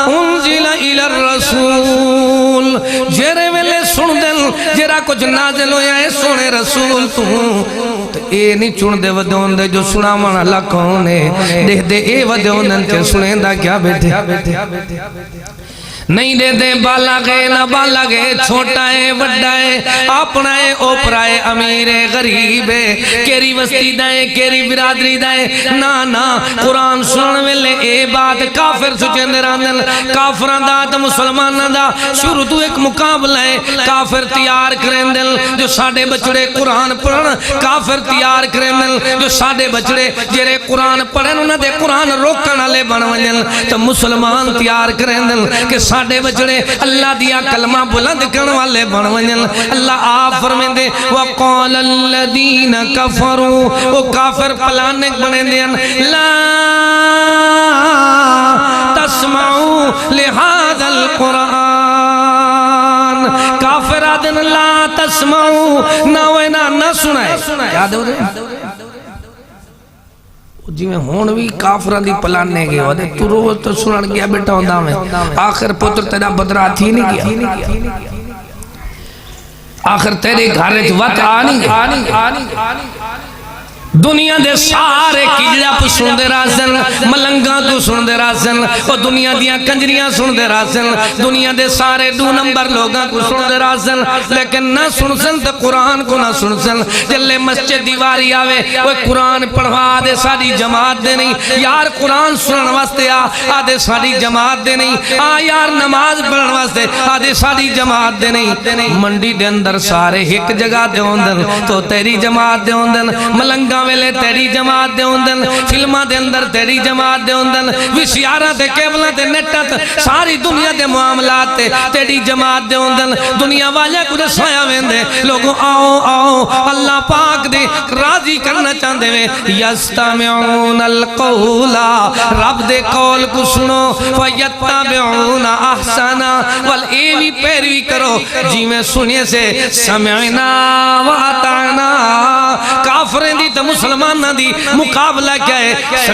أُنزِلَ إِلَى الرَّسُولِ جرے ویلے سن دل جرا کچھ نازل ہویا ہے سونے رسول تو اے نہیں چون دے ودون دے جو سنا مانا لکھونے دے دے اے ودون دے سنے دا کیا بیٹھے نہیں دے دے بالا گئے نہ بالا گئے چھوٹا ہے وڈا ہے اپنا ہے اوپرا ہے امیر ہے غریب ہے کیری وستی دائیں کیری برادری دائیں نا قرآن سنن ویلے اے بات کافر سچے نراندن کافران دا تا مسلمان دا شروع تو ایک مقابلہ ہے کافر تیار کریں دل جو ساڑے بچڑے قرآن پڑھن کافر تیار کریں دل جو ساڑے بچڑے جرے قرآن پڑھن انہ دے قرآن روکن علی بنوانجن تو مسلمان تیار کریں دل کہ ساڑے بچڑے اللہ دیا کلمہ بلند کرن والے بنوانجن اللہ آپ فرمین دے وَقَالَ الَّذِينَ كَفَرُوا وہ کافر پلانک بنے دیں لا تسمعوا لهذا القرآن کافر آدن لا تسمعوا نہ وینا نہ سنائے یاد ہو رہے جی میں ہون بھی کافران دی پلانے گئے ودے تو روز تو سنن گیا بیٹا ہوندہ میں آخر پتر تیرا بدرہ تھی نہیں گیا آخر تیرے گھارے وقت آنی دنیا دے سارے کجڑا کو سن دے راسن، ملنگاں کو سن دے راسن، اور دنیا دیاں کنجریاں سن دے راسن، دنیا دے سارے دو نمبر لوگاں کو سن دے راسن، لیکن نہ سن سن تے قرآن کو نہ سن سن. جلے مسجد دیواری آوے وہ قرآن پڑھوا دے ساری جماعت دے نہیں یار، قرآن سنن واسطے آدھے ساری جماعت دے نہیں، یار نماز پڑھن واسطے آدھے ساری جماعت دے نہیں. منڈی دے اندر سارے ایک جگہ دے ہوندن تو تیری جماعت دے ہوندن، ملنگاں ویلے تیری جماعت دے ہوندن، فلماں دے اندر تیری جماعت دے ہوندن، وشیاراں تے کیبلاں تے نیٹاں تے ساری دنیا دے معاملات تے تیری جماعت دے ہوندن. دنیا والے کو دسایا ویندے لوگوں آؤ آؤ اللہ پاک دے راضی کرنا چاہندے وے. یستمعون القول، رب دے قول کو سنو، فیتبعون احسنا، والایوی پیروی کرو جی میں سنیے سے سمعنا واتعنا. کافرین دی تو مسلمانہ دی مقابلہ کیا ہے؟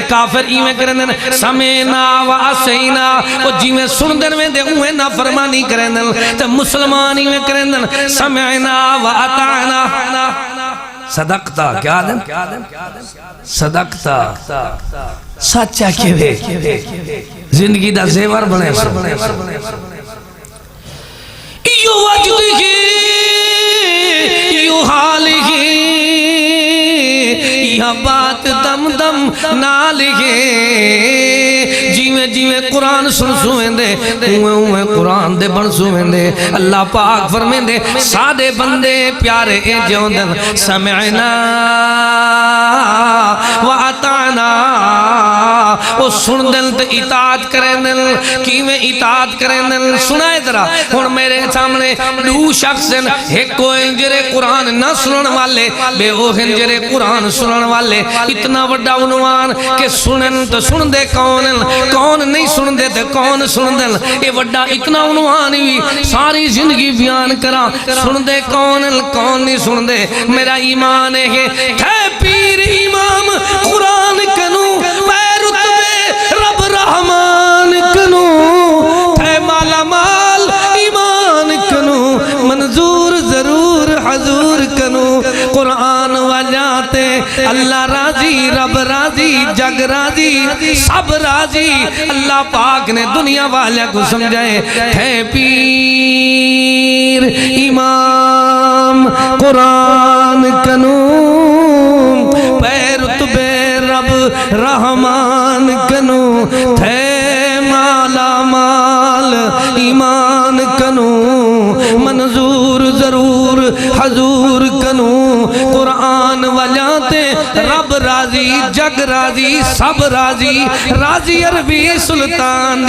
کافر ایویں کرنے سمعنا وعصینا، اور جی میں سندن میں دے اوہ نافرمانی کرنے تو مسلمان ایویں کرنے سمعنا واتعنا. صدقتا کیا دن؟ صدقتا سچا کیوے زندگی دا زیور بنے یو وجدی یو حالی یہ بات دم دم نالی جیویں جیویں قرآن سن سویں دے اوہیں قرآن دے بن سویں دے. اللہ پاک فرمیں دے سادے بندے پیارے اے جوندن سمعنا وعطانا، وہ سندن تے اطاعت کریں کیویں اطاعت کریں سنائے ذرا. اور میرے سامنے دو شخص ہیں، ایک کو انجرے قرآن نہ سنن والے، بے وہ انجرے قرآن سنن والے. اتنا بڑا عنوان کہ سنن تو سن دے کون نہیں سن دے تے کون سن دے. یہ بڑا اتنا عنوان بھی ساری زندگی بیان کرا سن دے کون نہیں سن دے. میرا ایمان ہے کہ پیر امام قرآن کنو اے رتبے رب رحمان کنو اے مالا مال ایمان کنو منظور ضرور حضور کنو. قرآن وجاتے اللہ راضی رب راضی جگ راضی سب راضی. اللہ پاک نے دنیا والے کو سمجھائے ہے پیر امام قرآن کنو رتبے رب رحمان کنو تھے مالا مال ایمان کنو منظور ضرور حضور کنو. قرآن وجاتے رب راضی جگ راضی سب راضی راضی عربی سلطان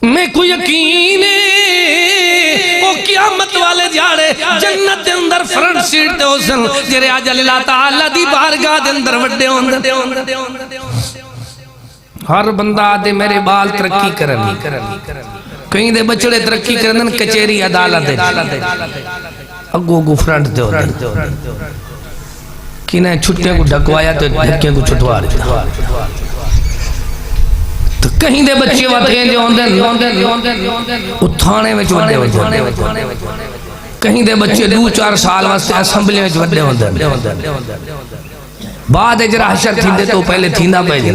میں کو یقین او قیامت والے جاڑے جنت دے اندر فرنٹ سیٹ دے حسن جرے آج اللہ تعالیٰ دی بارگاہ دے اندر وڈے ہوندے. ہر بندہ آدھے میرے بال ترقی کرنی، کہیں دے بچڑے ترقی کرنن کچیری عدالت دے اگو فرنٹ دے ہوندے. کینے چھٹے کو ڈھکوایا تو ڈھکے کو چھٹوا رہتا. تو کہیں دے بچے واتھیں جو ہوندے اتھانے میں وڈے ہوندے. کہیں دے بچے 2-4 سال واسطے اسمبلی میں وڈے ہوندے. بعد اجرا حشر تھیندے تو پہلے تھیندا پہلے.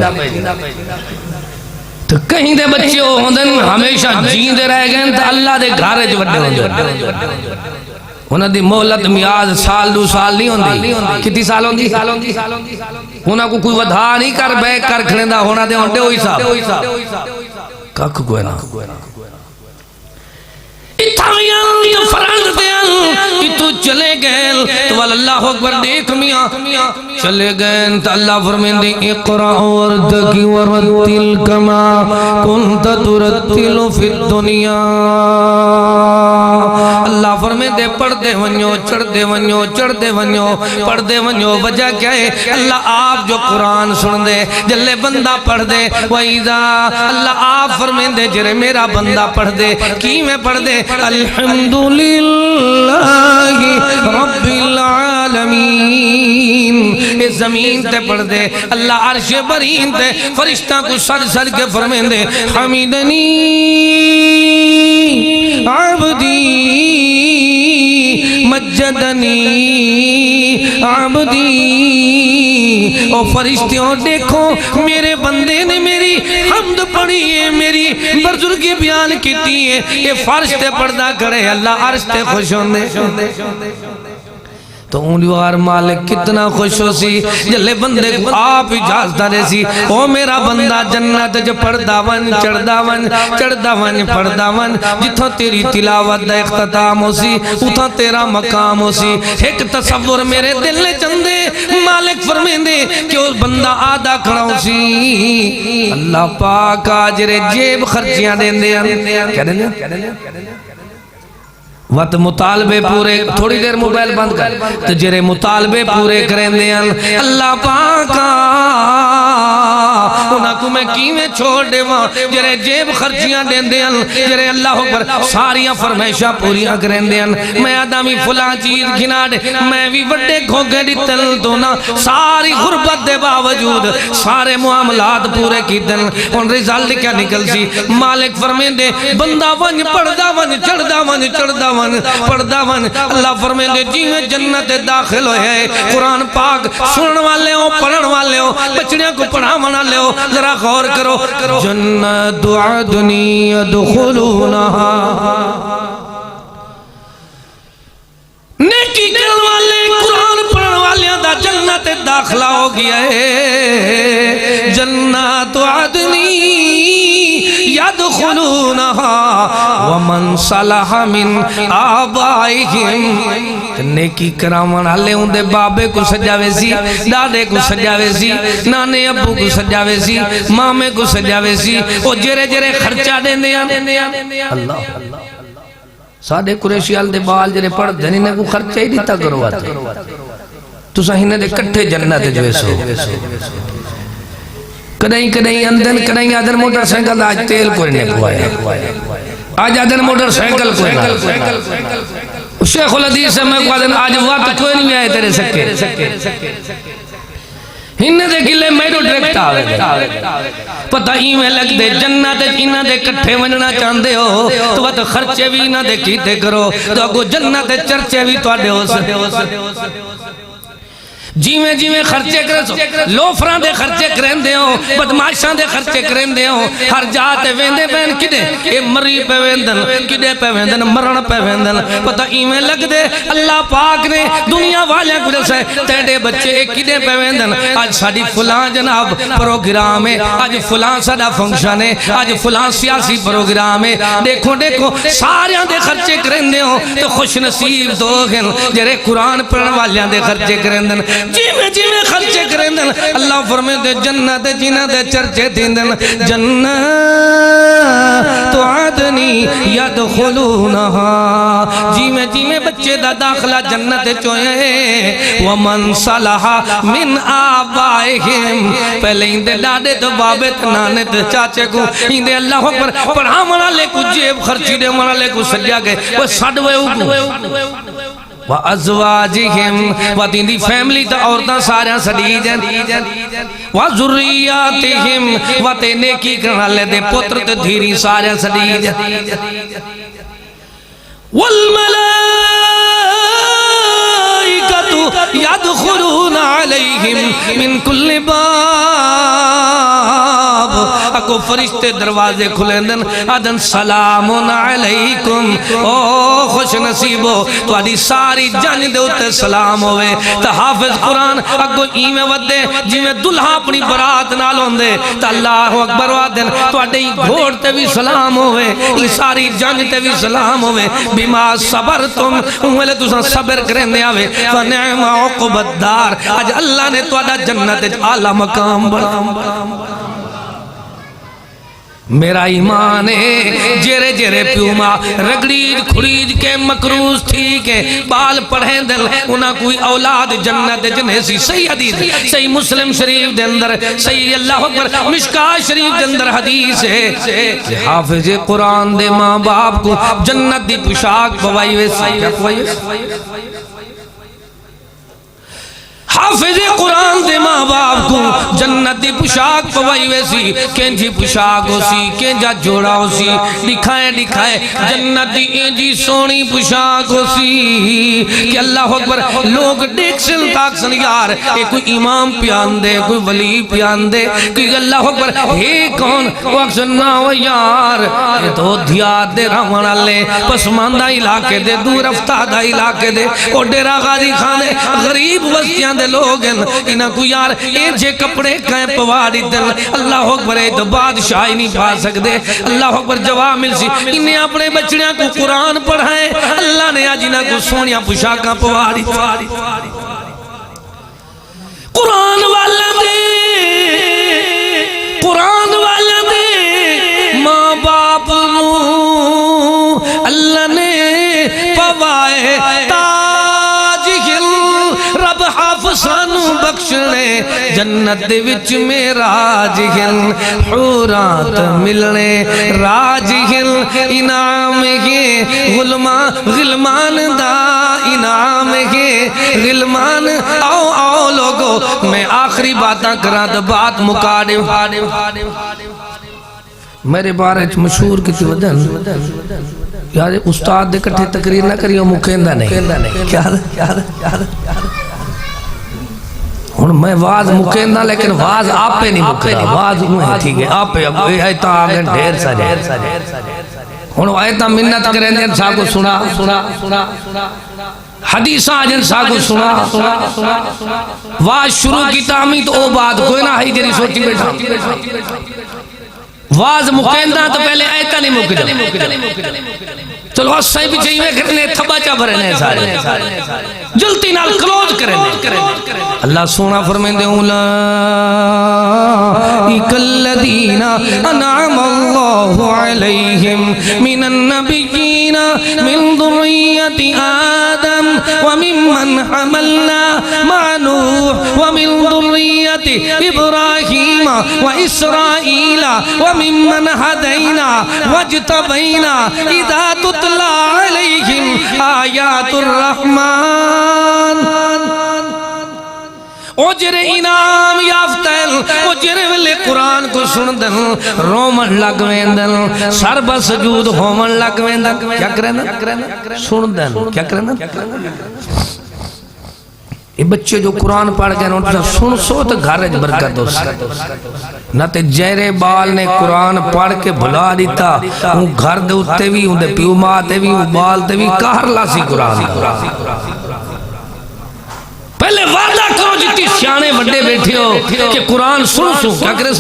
تو کہیں دے بچے ہوندے ہمیشہ جین دے رہ گئے تو اللہ دے گھارے جو وڈے ہوندے. انہاں دی مہلت میاد سال 2 سال نہیں ہوندی. کتنی سال ہوندی؟ انہاں کو کوئی ودھا نہیں کر بیک کر کھڑیندا ہونا دے ہونڈے ہوئی صاحب ککھ کوئی نہ اتھاویاں فرنڈ دیاں تو چلے گئے تو اللہ اکبر دیکھ میاں چلے گئے تو اللہ فرمین دی اقرأ وردکی ورتل کما کنت ترتل فی الدنیا. اللہ فرمین دے پڑھ دے ونیو چڑھ دے ونیو چڑھ دے ونیو پڑھ دے ونیو. وجہ کیا ہے؟ اللہ آپ جو قرآن سن دے جلے بندہ پڑھ دے وَإِذَا اللہ آپ فرمین دے جرے میرا بندہ پڑھ دے کی میں پڑھ دے الحمدللہ رب العالمین. اس زمین تے پڑھ دے اللہ عرش برین تے فرشتہ کو سر سر کے فرمین دے حمیدنی عبدی مجدنی عبدی، او فرشتوں دیکھو میرے بندے نے میری حمد پڑھی ہے، میری بزرگی بیان کیتی ہے، یہ فرش تے پردہ کرے اللہ عرش تے خوش ہوندے۔ تو انہیوار مالک کتنا خوش ہو سی جلے بندے کو آپ اجازت دے سی، او میرا بندہ جنت جو پڑھدا ون چڑھدا ون چڑھدا ون پڑھدا ون، جتھوں تیری تلاوت دا اختتام ہو سی اتھوں تیرا مقام ہو سی۔ ایک تصور میرے دل نے چندے مالک فرمیندے کہ اس بندہ آدھا کھڑا ہو سی، اللہ پاک آجرے جیب خرچیاں دیں دے کیا دیں دے وقت مطالبے پورے، تھوڑی دیر موبائل بند کر، تو جرے مطالبے پورے کریں دے اللہ پاکا انہاں کو میں کیویں چھوڑ دے وہاں، جرے جیب خرچیاں دیں دے جرے اللہ اکبر ساریاں فرمیشہ پوریاں کریں دے میں آدمی فلاں چیز گھنا دے، میں بھی وڈے گھوگے دی تل تو نہ ساری غربت دے باوجود سارے معاملات پورے کی دن ان رزالت کیا نکل سی؟ مالک فرمین دے بندہ ون پڑھدا ون چڑھدا ون چڑھدا ون پڑھدا ون، اللہ فرمین دے جی میں جنت داخل ہوئے۔ قرآن پاک سنن والے ہو پڑھن والے ہو بچڑیاں کو پڑھا منا لے ہو، ذرا غور کرو، جنت عدن يدخلونها، نیکی کرن والے قرآن پڑھن والے دا جنت داخلہ ہو گیا ہے۔ جنت عدن يدخلونها ومن صلح من آبائهم، نیکی کرامن والے ہوں دے بابے کو سجاوے سی، دادے کو سجاوے سی، نانے ابو کو سجاوے سی، مامے کو سجاوے سی، او جرے جرے خرچہ دیں دے اللہ ساڑھے قریشیال دے بال جرے پڑھ دنینے کو خرچہ ہی دیتا کرو آتے تو سہینے دے کٹھے جنت جو سو کدہیں کدہیں اندن کدہیں آدھر موٹر سینکل آج تیل کوئی نہیں پوایا، آج آدھر موٹر سینکل کوئی نہیں، شیخ الحدیث سے میں کہا دن آج وقت کوئی نہیں آئے تیرے سکے ہنہ دے گلے میرو ڈریکٹ آوے پتہ ہی میں لگ دے جنت انہ دے کٹھے وننا چاندے ہو تو وقت خرچے بھی انہ دے کیتے کرو تو اگو جنت چرچے بھی تو آڈے ہو سکتے جیویں جیویں خرچے کرے سو لوفران دے خرچے کریں دے ہو بدماشان دے خرچے کریں دے ہو ہر جاتے ویندے بین کدے اے مری پہ ویندن کدے پہ ویندن مرن پہ ویندن پتہ ایمیں لگ دے اللہ پاک نے دنیا والے کو جیسے تیڑے بچے ایک کدے پہ ویندن آج ساڑی فلان جناب پروگرام ہے، آج فلان ساڑا فنکشن ہے، آج فلان سیاسی پروگرام ہے، دیکھو دیکھو ساریاں دے خرچے کریں دے ہو تو خوش نصیب دو گھن جرے قرآن پڑھن والیاں دے خرچے کریں دن جیویں خرچے کریں دن اللہ فرمائے دے جنت جنہ دے چرچے دیں دن جنت عدن يدخلونها جیویں بچے دا داخلہ جنت چوئے ومن صلح من آبائهم پہلے اندے ڈاڈے تو بابے تو نانے تو چاچے کو اندے اللہ اکبر پڑھا منا لے کو جیب خرچی دے منا لے کو سجا گئے وہ سڑوے اگو وَأَزْوَاجِهِمْ وَتِن دی فیملی تا عورتاں ساریاں سڑی جن وَذُرِّيَّاتِهِمْ وَتِن نیکی کرنا لے دے پتر تے دھیری ساریاں سڑی جن وَالْمَلَائِكَةُ يَدْخُلُونَ عَلَيْهِمْ مِنْ كُلِّ باب اکو فرشتے دروازے کھلیں دن آدن سلام علیکم او خوش نصیبو تو آدھی ساری جان دے ہوتے سلام ہوئے تا حافظ قرآن اکو ایمیں ودے جی میں دلہا اپنی برات نالوں دے تا اللہ اکبر وادن تو آدھے گھوڑتے بھی سلام ہوئے یہ ساری جان تے بھی سلام ہوئے بما صبر تم انہوں تو صبر کریں دے آوے فنعم عقبت دار آج اللہ نے تو آدھا جنت اعلیٰ مقام بڑھا میرا ایمان ہے جیرے جیرے پیوما رگڑید کھڑید کے مکروز تھی کے بال پڑھیں دل انہا کوئی اولاد جنت جنہیں سی صحیح حدیث صحیح مسلم شریف دے اندر صحیح اللہ اکبر مشکاہ شریف دے اندر حدیث ہے حافظ قرآن دے ماں باپ کو جنت دی پشاک پوائی ویسی حافظ قرآن دے ماں باپ کو جنتی پوشاک پوائی ویسی کینجی پوشاک ہو سی کینجا جوڑا ہو سی دکھائے دکھائے جنتی اینجی سونی پوشاک ہو سی کہ اللہ اکبر لوگ دیکھ سن تاک سن یار کوئی امام پیان دے کوئی ولی پیان دے کہ اللہ اکبر ہے کون وقت نہ ہو یار یہ تو دھیات دے رہونا لے پسماندہ علاقے دے دور افتادہ علاقے دے اور ڈیرہ غازی خان دے غریب وستیاں دے لوگ ہیں انہاں کو یار ایجے کپڑے کہیں پواری دل اللہ اکبر ہے تو بادشاہی نہیں پا سکتے اللہ اکبر جواب مل سی انہیں اپنے بچڑیاں کو قرآن پڑھائیں اللہ نے آج انہاں کو سونیاں پوشاکاں پواری قرآن والا دے قرآن والا دے ماں باپ نو اللہ نے پوائے تاج ہل رب حافظانو بخشنے جنت دے وچ میں راج ہل حورات ملنے راج ہل انعام ہے غلمان دا انعام ہے غلمان آؤ آؤ لوگو میں آخری باتاں کرا تو بات مکاڑے میرے بارے مشہور کسی وجہ یار استاد دے کٹھے تقریر نہ کریو مکھیندہ نہیں کیا ہن میں واز مکھیندہ لیکن واز آپ پہ نہیں مکھیندہ واز انہیں ٹھیک ہے آپ پہ اب ایتا آگے ڈھیر سارے ہن ایتا منت کریں دیں سا کو سنا حدیثہ آجن سا کو سنا واز شروع کی تعمی تو او بات کوئی نہ ہی جری سوچی بیٹھا واز مکیندہ تو پہلے ایتا نہیں مکیندہ چلو اسائی بھی چاہیے کرنے تھبا چا بھرنے سارے جلتی نال کلوز کرنے اللہ سونا فرمین دے اولائک الذین انعم اللہ علیہم من النبیین من ذریت آدم وممن حملنا مع نوح ومن ذریت ابراہیم واسرائیل وممن ہدینا واجتبینا اذا تتلا علیہم آیات الرحمن اجر انعام یافتل اجر ولی قرآن کو سندن رومن لگویندن سر بسجود ہومن لگویندن کیا کرنا سندن کیا کرنا یہ بچے جو قرآن پڑھ گئے انہوں سن سو تو گھر برکت ہو نہ تے جہرے بال نے قرآن پڑھ کے بھلا دیتا ان گھر دے اتے بھی ان دے پیو ماں تے بھی ان بال تے بھی کہر لاسی قرآن پہلے وعدہ کرو جتی سیانے وڈے بیٹھے ہو کہ قرآن سن سو کیا کرے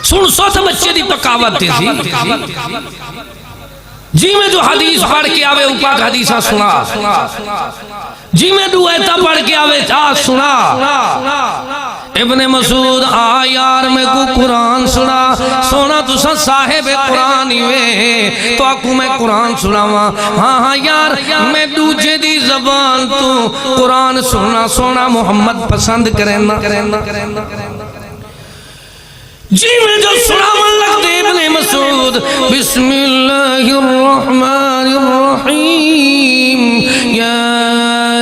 سن سو تو بچے دی پکاوت تھی جی میں جو حدیث پڑھ کے آوے اوپا کا حدیثہ سنا جی میں دو ایتا پڑھ کے آوے چاہ سنا ابن مسعود یار میں کو قرآن سنا سونا تو سا صاحب قرآن ہوئے تو آکو میں قرآن سنا ہاں یار میں دوجہ دی زبان تو قرآن سنا سونا محمد پسند کرنا جی میں جو سنا من لگتے ابن مسعود بسم اللہ الرحمن الرحیم یا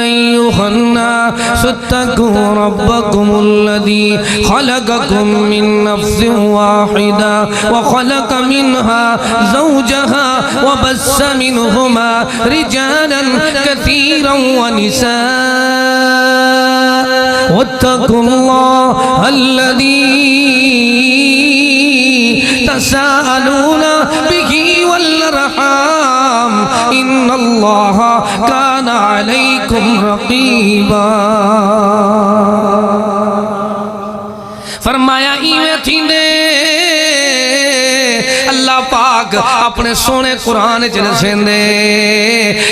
ایوہ الناس اتقوا ربکم الذی خلقکم من نفس واحدہ وخلق منها زوجها وبث منهما رجالا كثيرا ونساء واتقوا الله الذي تساءلون به والرحام ان الله كان عليكم رقيبا فرمایا ایویں تھیندے اللہ پاک اپنے سونے قرآن چلسیں دے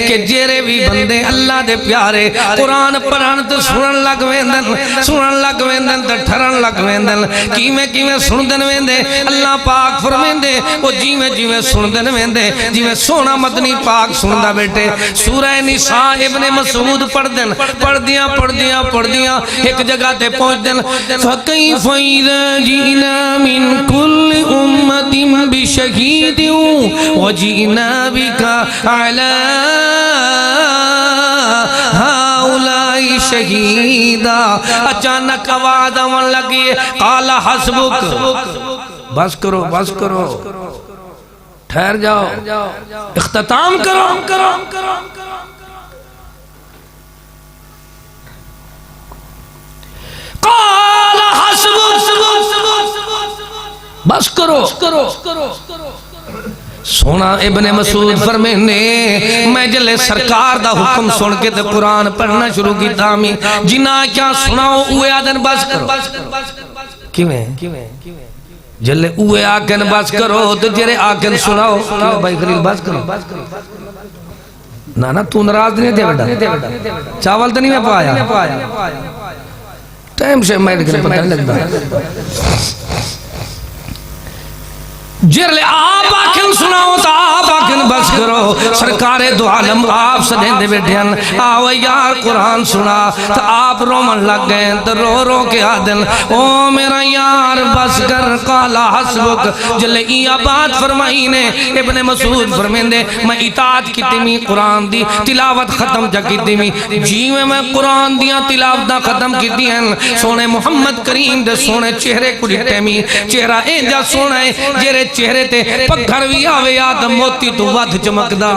کہ جیرے بھی بندے اللہ دے پیارے قرآن پڑھن تو سنن لگ ویندن تو ٹھرن لگ ویندن کیویں سندن ویندے اللہ پاک فرمیندے وہ جیویں سندن ویندے جیویں سونا مدنی پاک سندہ بیٹے سورہ نساء ابن مسعود پڑھ دیاں ایک جگہ تے پہنچ دن فَكَيْفَ إِذَا جِئْنَا مِن كُلِّ أُمَّةٍ بِشَهِيدٍ وَجِئْنَا بِكَ عَلَىٰ هَؤُلَاءِ شہیدا اچانک آواز آن لگی قال حسبک بس کرو بس کرو ٹھہر جاؤ اختتام کرو قال حسبک بس کرو سونا ابن مسعود فرمینے میں جلے سرکار دا حکم سن کے تے قرآن پڑھنا شروع کی تامی جنا کیا سناؤ اوے آدن بس کرو کیویں جلے اوے آکن بس کرو تو جرے آکن سناؤ بھائی خلیل بس کرو نا تو نراز نہیں دے بیٹا چاول تو نہیں میں پایا ٹائم سے میں پتہ نہیں لگتا جرلے آپ آکن سناؤ تا آپ آکن بس کرو سرکار دو عالم آپ سدیں دے بیٹھیں آو یار قرآن سنا تا آپ رومن لگ گئے تا رو کے آدن او میرا یار بس کر قال حسبک جلے ای آباد فرمائینے ابن مسعود فرمین دے میں اطاعت کی تیمی قرآن دی تلاوت ختم جا کی تیمی جیویں میں قرآن دیا تلاوت ختم کی دیا سونے محمد کریم دے سونے چہرے کو ڈٹے می چہرہ اینجا سونے جیرے چہرے تے پکھر بھی آوے آدم موتی تو ود چمکدا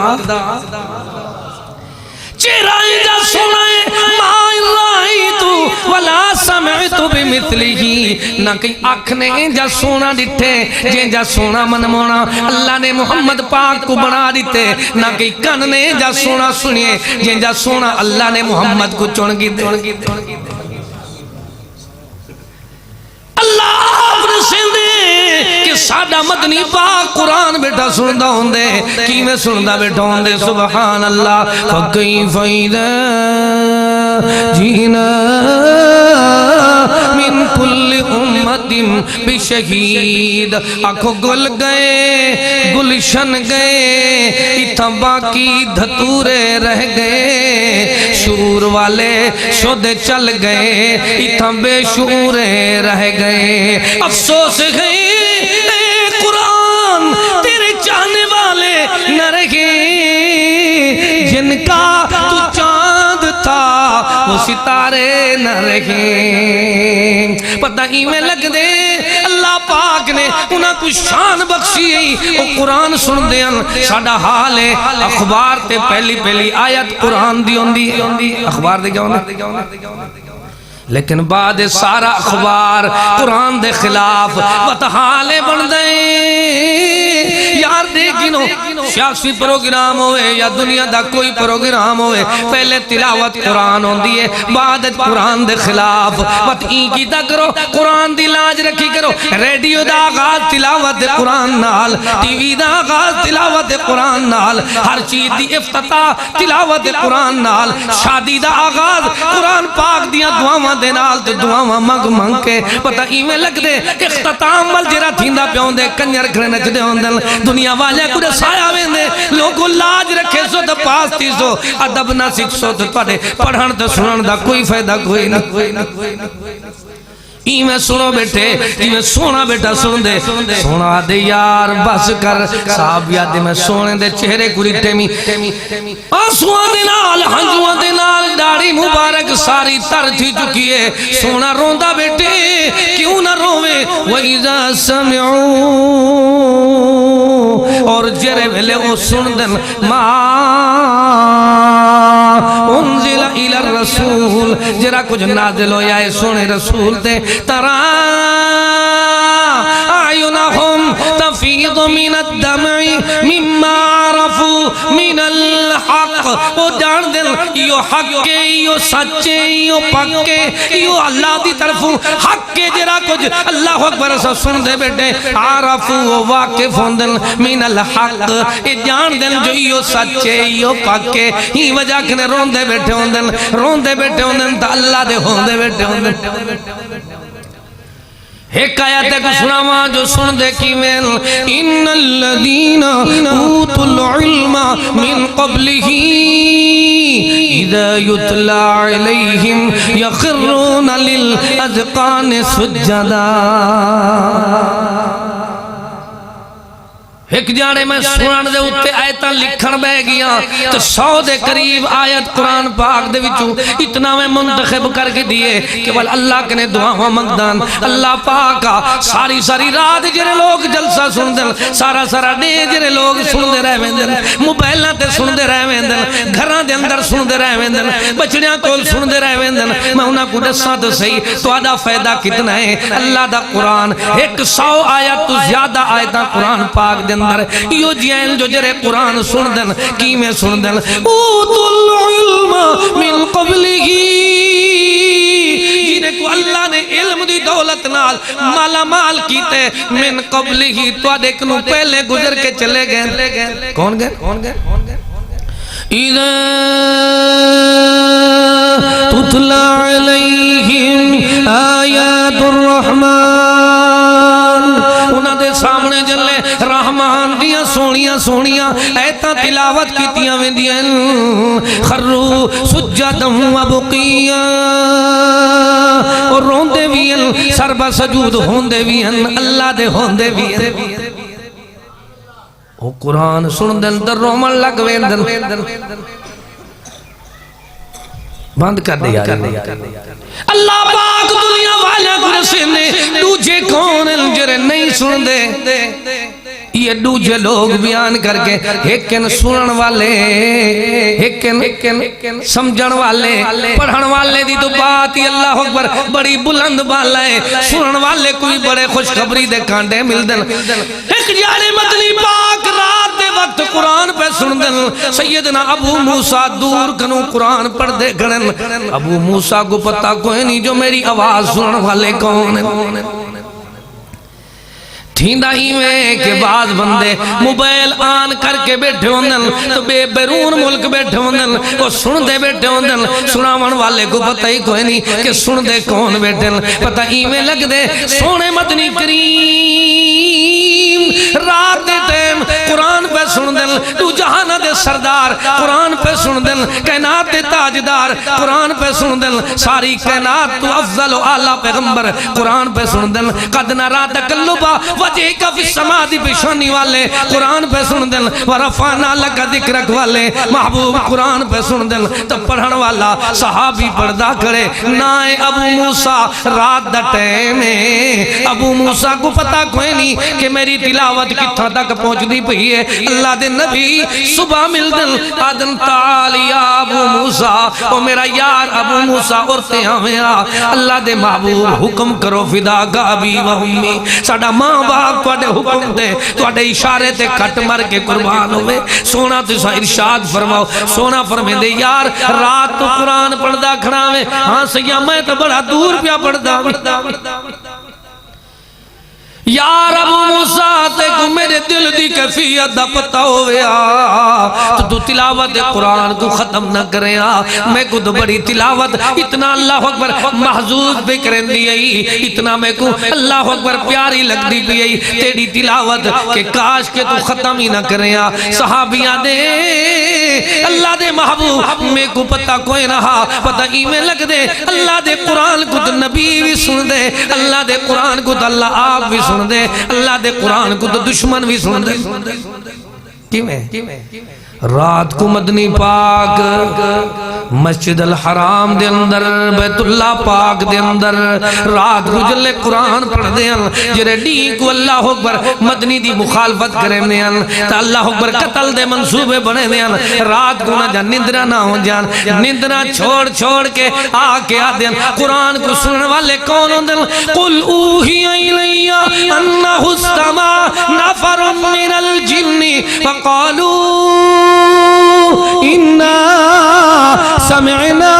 چہرہ اینجا سونے ما رائیتو ولا سمعتو بمثلی نہ کئی آنکھ نے اینجا سونا ڈٹھے جینجا سونا من مونا اللہ نے محمد پاک کو بنا دیتے نہ کئی کن نے اینجا سونا سنیے جینجا سونا اللہ نے محمد کو چونگی دے اللہ اپنے سندے کہ ساڑھا مدنی پاک قرآن بیٹا سندہ ہوندے کی میں سندہ بیٹا ہوندے سبحان اللہ فَقِيفَ إِذَا جِئْنَا مِن كُلِّ أُمَّةٍ بِشَهِيدٍ آنکھوں گل گئے گلشن گئے اتھا باقی دھتورے رہ گئے شعور والے شدے چل گئے اتھا بے شعورے رہ گئے افسوس گئے اے قرآن تیرے چاہنے والے نہ رہے جن کا تو چاند تھا وہ ستارے نہ رہے پتہ ہی میں لگ دے اللہ پاک نے انہاں کو شان بخشی وہ قرآن سن دیں ساڑھا حال ہے اخبار تے پہلی آیت قرآن دی ہوندی اخبار دے کیا ہوندی لیکن بعد سارا اخبار قرآن دے خلاف وطحالے بن دیں یار دیکھنو سیاسی پروگرام ہوئے یا دنیا دا کوئی پروگرام ہوئے پہلے تلاوت قرآن ہوندی ہے بعد قرآن دے خلاف وطعین کی دا کرو قرآن دی لاج رکھی کرو ریڈیو دا آغاز تلاوت قرآن نال ٹی وی دا آغاز تلاوت قرآن نال ہر چیز دی افتتاح تلاوت قرآن نال شادی دا آغاز قرآن پاک دیا دعاواں دے نال تے دعاواں منگ کے پتہ ایویں لگ دے اختتام مل جرا تھیندا پیون دے کنجر کھڑے نچ دے ہوندن دنیا والے کو سایہ ویندے لوگوں لاج رکھے سو تے پاس تھی سو ادب نہ سکھ سو تے پڑھے پڑھن تے سنن دا کوئی فائدہ کوئی نہ ایویں سنو بیٹھے ایویں سونا بیٹا سن دے سونا دے یار بس کر صاحب یاد میں سونے دے چہرے کو رٹے می آنسواں دے نال ہنجواں دے نال داڑھی مبارک ساری تر تھی چکی ہے سونا روندا بیٹے کیوں نہ روے وَإِذَا سَمِعُوا اور جرے ویلے او سن دن ما انزل الى الرسول جرا کچھ نازل ہو یا سونے رسول دے ترا اعینہم تفیض من الدمع مما عرفوا من الحق او جان دل یہ حق کے یہ سچے یہ پکے یہ اللہ دی طرفوں حق کے جرا کچھ اللہ اکبر سے سن دے بیٹے عرفوا واقف ہوندن من الحق یہ جان دل جو یہ سچے یہ پکے ہی وجہ کنے روندے بیٹھے ہوندن تا اللہ دے ہوندے بیٹھے ہوندن ایک آیت کو سناواں جو سن دے کی میں ان الذین اوتوا العلم من قبلہ اذا یتلی علیہم یخرون للاذقان سجدا ایک جانے میں سنن دے اتے آیتاں لکھن بہ گیا تو 100 دے قریب آیت قرآن پاک دے وچوں اتنا میں منتخب کر کے دیئے کہ بل اللہ کنے دعاواں منگدان اللہ پاکا ساری ساری رات جڑے لوگ جلسہ سن دن سارا ڈے جڑے لوگ سن دے رہ ویندن موبائلاں تے سن دے رہ ویندن گھراں دے اندر سن دے رہ ویندن بچڑیاں کول سن دے رہ ویندن میں انہاں کو دساں تو صحیح تہاڈا فائدہ کتنا ہے اللہ دا قرآن 100 آیت تو زیادہ آیتاں قرآن پاک دے اندر یو جین جو جرے قرآن سن دن کی میں سن دن اوتو العلم من قبلہی جنہیں کو اللہ نے علم دی دولت نال مالا مال کیتے من قبلہی تو دیکھنو پہلے گزر کے چلے گئے کون گئے اِذَا تُتْلَى عَلَيْهِمْ آیات الرحمن انہاں دے سامنے جلے رحمان دیاں سونیاں ایتاں تلاوت کیتیاں ویندیاں خرو سجداً وبقیاً اور روندے بھی ہیں سربا سجود ہوندے بھی ہیں اللہ دے ہوندے بھی ہیں وہ قرآن سن دن در رومن لگ ویندن بند کر دیا اللہ پاک دنیا والا کو رسینے دوجے کون جرے نہیں سن دے یہ دوجے لوگ بیان کر کے ایکن سنن والے ایکن سمجھن والے پڑھن والے دی تو بات ہی اللہ اکبر بڑی بلند بالا ہے سنن والے کوئی بڑے خوشخبری دے کانڈے مل دن ایک جانے مدنی پاک رات دے وقت قرآن پہ سن دن سیدنا ابو موسیٰ دور کنو قرآن پڑھ دے گھڑن ابو موسیٰ کو پتہ کوئی نہیں جو میری آواز سنن والے کون ہیں تھیندہ ہی میں کہ بعض بندے موبائل آن کر کے بیٹھے ہوندن تو بے بیرون ملک بیٹھے ہوندن وہ سن دے بیٹھے ہوندن سناون والے کو پتہ ہی کوئی نہیں کہ سن دے کون بیٹھے پتہ ہی میں لگ دے سونے مدنی کریم رات دے ٹیم قرآن پہ سن دن تو جہانہ دے سردار قرآن پہ سن دن کائنات دے تاجدار قرآن پہ سن دن ساری کائنات تو افضل و اعلیٰ پیغمبر قرآن پہ سن دن قد نرا تقلبا وجہ کا فی السماء دی پیشانی والے قرآن پہ سن دن ورفعنا لک ذکرک والے محبوب قرآن پہ سن دن تو پڑھن والا صحابی پردہ کرے نائے ابو موسیٰ رات دا ٹیم ہے ابو موسیٰ کو پتہ کوئی نہیں کہ میری تلاوت کتھا تک پہنچ دی پہی ہے اللہ دے نبی صبح مل دن آدن تعالی ابو موسیٰ او میرا یار ابو موسیٰ اورتے ہمیں اللہ دے محبوب حکم کرو فدا کا ابی و امی ساڑا ماں باپ توڑے حکم دے توڑے اشارے تے کٹ مر کے قربان ہوئے سونا تو سا ارشاد فرماؤ سونا فرمے دے یار رات تو قرآن پڑھدا کھڑا میں ہاں سیاں میں تو بڑا دور پیا پڑھدا یار ابو موسیٰ تے کو میرے دل دی کیفیت دا پتہ ہویا تو تلاوت قرآن کو ختم نہ کرے میں کو تو بڑی تلاوت اتنا اللہ اکبر محضوظ بھی کرن دی اتنا میں کو اللہ اکبر پیاری لگ دی بھی تیری تلاوت کہ کاش کے تو ختم ہی نہ کرے صحابیاں دے اللہ دے محبوب میں کو پتہ کوئی رہا پتہ ہی میں لگ دے اللہ دے قرآن کو تو نبی بھی سن دے اللہ دے قرآن کو تو اللہ آپ بھی سن دے اللہ دے قرآن کو تو دشمن بھی سن دے رات کو مدنی پاک مسجد الحرام دے اندر بیت اللہ پاک دے اندر رات کو جلے قرآن پڑھ دے جرے ڈی کو اللہ اکبر مدنی دی مخالفت کرے دے تا اللہ اکبر قتل دے منصوبے بنے دے رات کو نہ جان نندرہ نہ ہو جان نندرہ چھوڑ کے آکے آدھے قرآن کو سنن والے کون ہوں دن قل اوہی ایلیہ انہا استماع نفر من الجن فقالوا اِنَّا سَمِعْنَا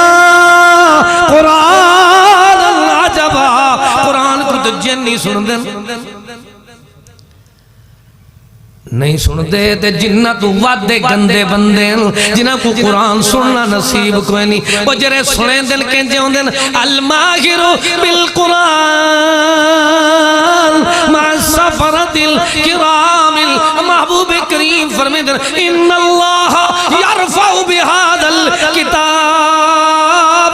قرآن العجبہ قرآن کو تو جنی سن دن نہیں سنتے تے جنہ تو وعدے گندے بندے جنہ کو قرآن سننا نصیب کوئی نہیں وہ جرے سنیں دل کہنجے ہوں دن الماہر بالقرآن مع السفرت الکرام محبوب کریم فرمائے دن ان اللہ یرفع بہذا الکتاب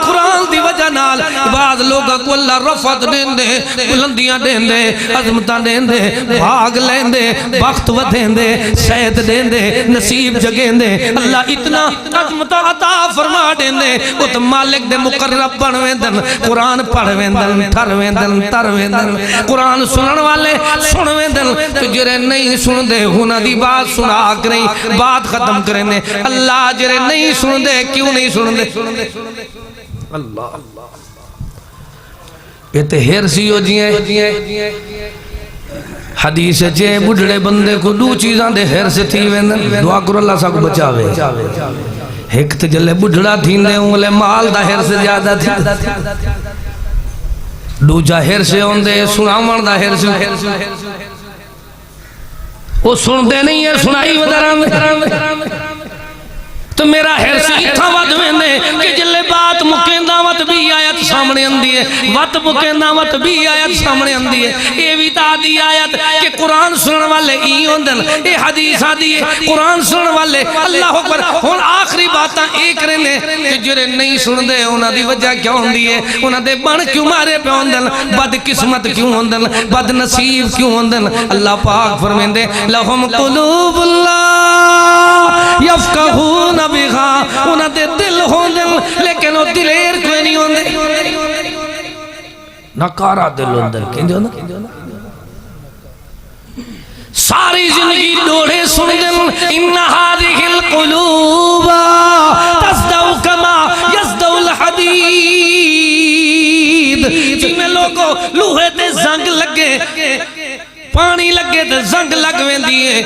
قرآن دی وجہ نال بعض لوگ کو اللہ رفعت دین دے، بلندیاں دین دے، عظمتاں دین دے، بھاگ لین دے، بخت ودین دے، صحت دین دے، نصیب جگین دے، اللہ اتنا عظمتاں عطا فرما دین دے، ات مالک دے مقرب بن ویندن، قرآن پڑھ ویندن، تھر ویندن، تر ویندن، قرآن سنن والے سن ویندن، تو جرے نہیں سن دے ہونا دی بات سنا کریں، بات ختم کریں دے، اللہ جرے نہیں سن دے کیوں نہیں سن دے؟ اللہ یہ تے ہرسی ہو جیئے حدیث چے بڑھڑے بندے کو دو چیزاں دے ہرس تھی ویندن، دعا کرو اللہ سا کو بچاوے، ایک تے جلے بڑھڑا تھین دے انگلے مال دا ہرس زیادہ تھی، دو جا ہرس ہون دے سناون دا ہرس، وہ سن دے نہیں ہے سنائی ودران تو میرا حرص اتھا ود ویندے کہ جلے بات مکیندہ وت بھی آیت سامنے اندی ہے، وت مکیندہ وت بھی آیت سامنے اندی ہے، اے بھی تا دی آیت کہ قرآن سنن والے ای ہوندن، اے حدیث آدھی ہے قرآن سنن والے اللہ اکبر ہون آخری باتاں ایک رہنے کہ جرے نہیں سن دے انہاں دی وجہ کیا ہوندی ہے، انہاں دے بن کیوں مارے پہ ہوندن، بد قسمت کیوں ہوندن، بد نصیب کیوں ہوندن، اللہ پاک فرمیندے لہم قلوب اللہ یفقہون بہا، انہاں دے دل ہوندن لیکن وہ دلیر کوئی نہیں ہوندے، نکارا دل ہوندن کہیں جو نا ساری زندگی دوڑے سندن ان هذه القلوب تصدو کما یصدو الحدید، جی میں لوگوں لوہے تے زنگ لگے پانی لگے تے زنگ لگ ویندی ہے،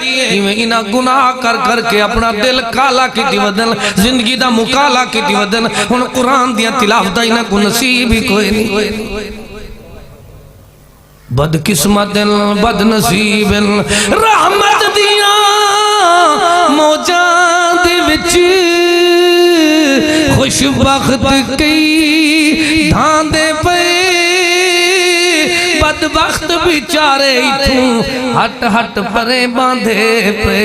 انہاں گناہ کر کر کے اپنا دل کالا کیتی ودن، زندگی دا مکالا کیتی ودن، ہن قرآن دیاں تلاوتاں انہاں کو نصیب ہی کوئی نہیں، بد قسمت بد نصیب رحمت دیاں موجاں دے وچ خوش بخت کئی دھاندے پے، بدبخت بیچارے اتھوں ہٹ ہٹ پرے باندھے پہ،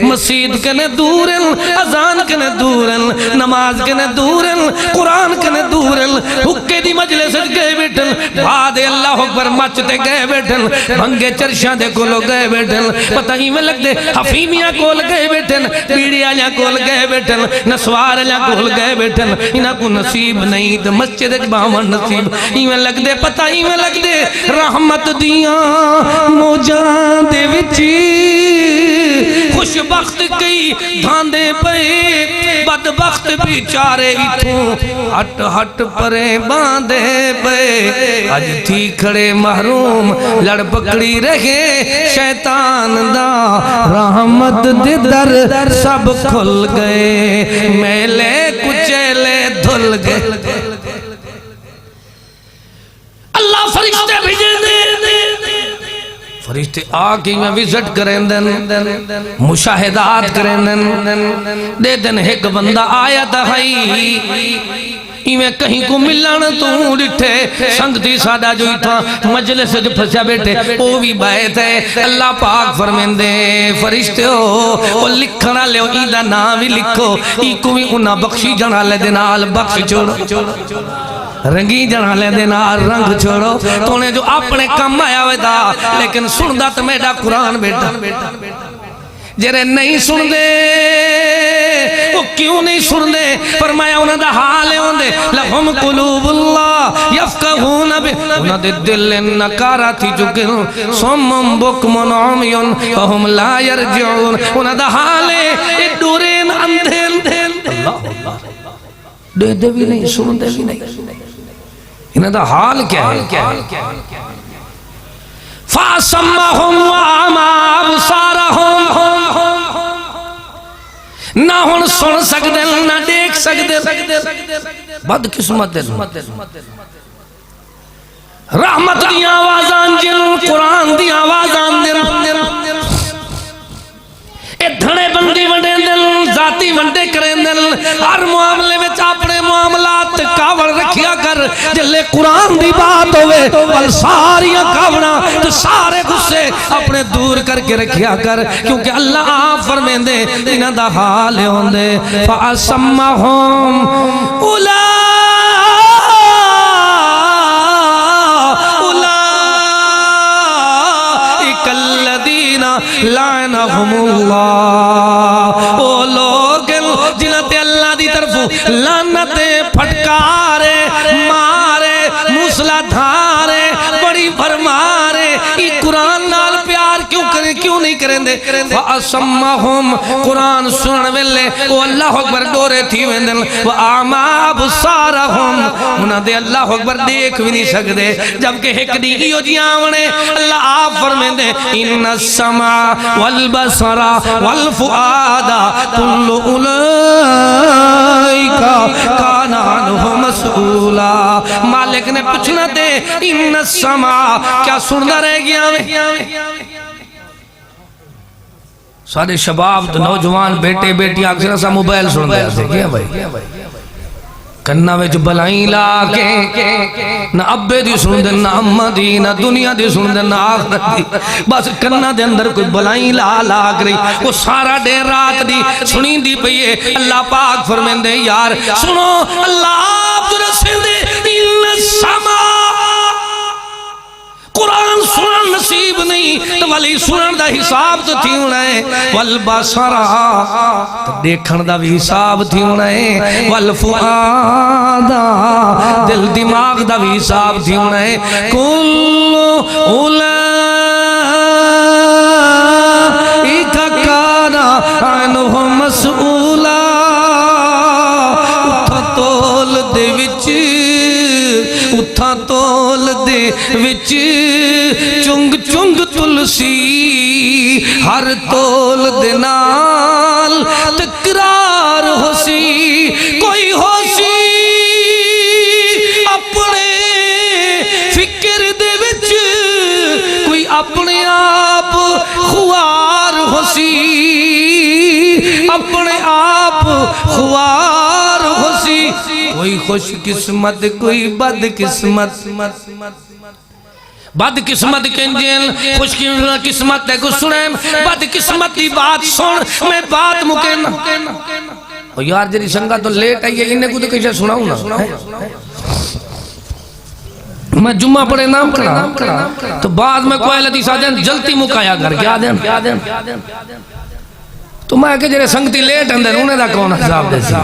مسجد کنے دورن، اذان کنے دورن، نماز کنے دورن، قرآن کنے دورن، حکے دی مجلس گئے بیٹھن، بھاد اللہ اکبر مچتے گئے بیٹھن، بھنگے چرشاں دے کولو گئے بیٹھن، پتہ ہی میں لگ دے حفیمیاں کول گئے بیٹھن، بیڑیاں کول گئے بیٹھن، نسوار کول گئے بیٹھن، انہاں کو نصیب نہیں تو مسجد باون نصیب، ہی میں لگ دے پتہ ہی میں لگ دے رحمت دیاں موجاں دے وچی خوش بخت کئی دھاندے پے، بدبخت بیچارے اتھوں ہٹ ہٹ پرے باندھے پے، اج تھی کھڑے محروم لڑ پکڑی رہے شیطان دا، رحمت دے در سب کھل گئے، میلے کچیلے دھل گئے، اللہ فرشتے بھیجے دے، فرشتے آکے میں وزٹ کریں دن، مشاہدات کریں دن، دے دن ایک بندہ آیا تھائی، ایویں کہیں کو ملن تو ڈٹھے، سنگتی سادہ جو ہی تھا مجلس جو پھسیا بیٹھے وہ بھی بیت ہے، اللہ پاک فرمین دے فرشتے ہو، وہ لکھنا لے ہو ایدہ نام بھی لکھو، ایکو بھی انہاں بخشی جنا لے دنال بخش چھوڑو، رنگی جنالے دینا رنگ چھوڑو، تو نے جو اپنے کم آیا ہوئے دا، لیکن سن دا تو میڈا قرآن بیٹا، جرے نہیں سن دے وہ کیوں نہیں سن دے، فرمایا انہاں دا حال ہون دے لہم قلوب اللہ یفقہون بے، انہاں دے دل نکارا تھی چکن سمم بکمن عمیون وہم لا یرجعون، انہاں دا حال ہے دورین اندھین اللہ دے دے بھی نہیں سن دے بھی نہیں، انہاں دا حال کیا ہے؟ فَاسَمَّهُمْ وَعَمَا أَبْصَارَهُمْ، نہ ہن سن سکدے نہ دیکھ سکدے، بد قسمت رحمت دی آوازاں جن قرآن دی آوازاں دن، اے دھڑے بندی ونڈے دن، ذاتی ونڈے کریں دن، ہر معاملے میں اپنے معاملات کاوڑ رکھیا کر، جلے قرآن دی بات ہوئے پل ساریاں کاوڑا تو سارے غصے اپنے دور کر کے رکھیا کر، کیونکہ اللہ آپ فرمین دے انہاں دا حال ہون دے فَأَسَمَّهُمْ موسلا دھارے بڑی بھرمارے یہ قرآن نال پیار کیوں نہیں کریں دے فَأَسَمَّهُمْ قرآن سنن ویلے وہ اللہ اکبر ڈورے تھی ویندن وَآمَا بُسَارَهُمْ انہاں دے اللہ اکبر دیکھ بھی نہیں سکدے جبکہ ایک دیگیو جی آونے اللہ آپ فرمین دے اِنَّ السَّمَعَ وَالْبَصَرَ وَالْفُؤَادَ كُلُّ أُولَئِكَ كَانَ عَنْهُ مسئولا مالک نے پوچھنا دے اِنَّ السَّمَعَ کیا سننا رہ گیا میں سارے شباب نوجوان بیٹے بیٹیاں اکثر سا موبائل سن دے آتے کیا بھائی کنہ وچ بلائیں لاکے نہ ابے دی سن دے نہ امہ دی نہ دنیا دی سن دے نہ آخرت دی بس کنہ دے اندر کوئی بلائیں لاک رہی وہ سارا دیر رات دی سنیں دی پئیے اللہ پاک فرمین دے یار سنو اللہ آپ جو رسل دے اِنَّ السَّمَا قرآن سنن نصیب نہیں تو ولی سنن دا حساب تو تھی ہونا ہے والبصرہ دیکھن دا بھی حساب تھی ہونا ہے والفؤادہ دل دماغ دا بھی حساب تھی ہونا ہے کل اولئک کان عنہ مسئولا اتھا تول دے وچ اتھا تول دے وچ چنگ چنگ تلسی ہر تول دے نال تکرار ہو سی کوئی ہو سی اپنے فکر دے وچ کوئی اپنے آپ خوار ہو سی اپنے آپ خوار ہو سی کوئی خوش قسمت کوئی بد قسمت بد قسمت کنجل خوش قسمت ہے کو سنیں بد قسمت دی بات سن میں بات مکن یار جری سنگا تو لیٹ آئی ہے انہیں کو تو کیسے سناؤں نا میں جمعہ پڑھے نام کرا تو بعد میں کوئی حدیث آ جائیں جلتی مکایا کر کیا دیں تو میں کہ جرے سنگتی لیٹ اندر انہیں دا کون حساب دے سی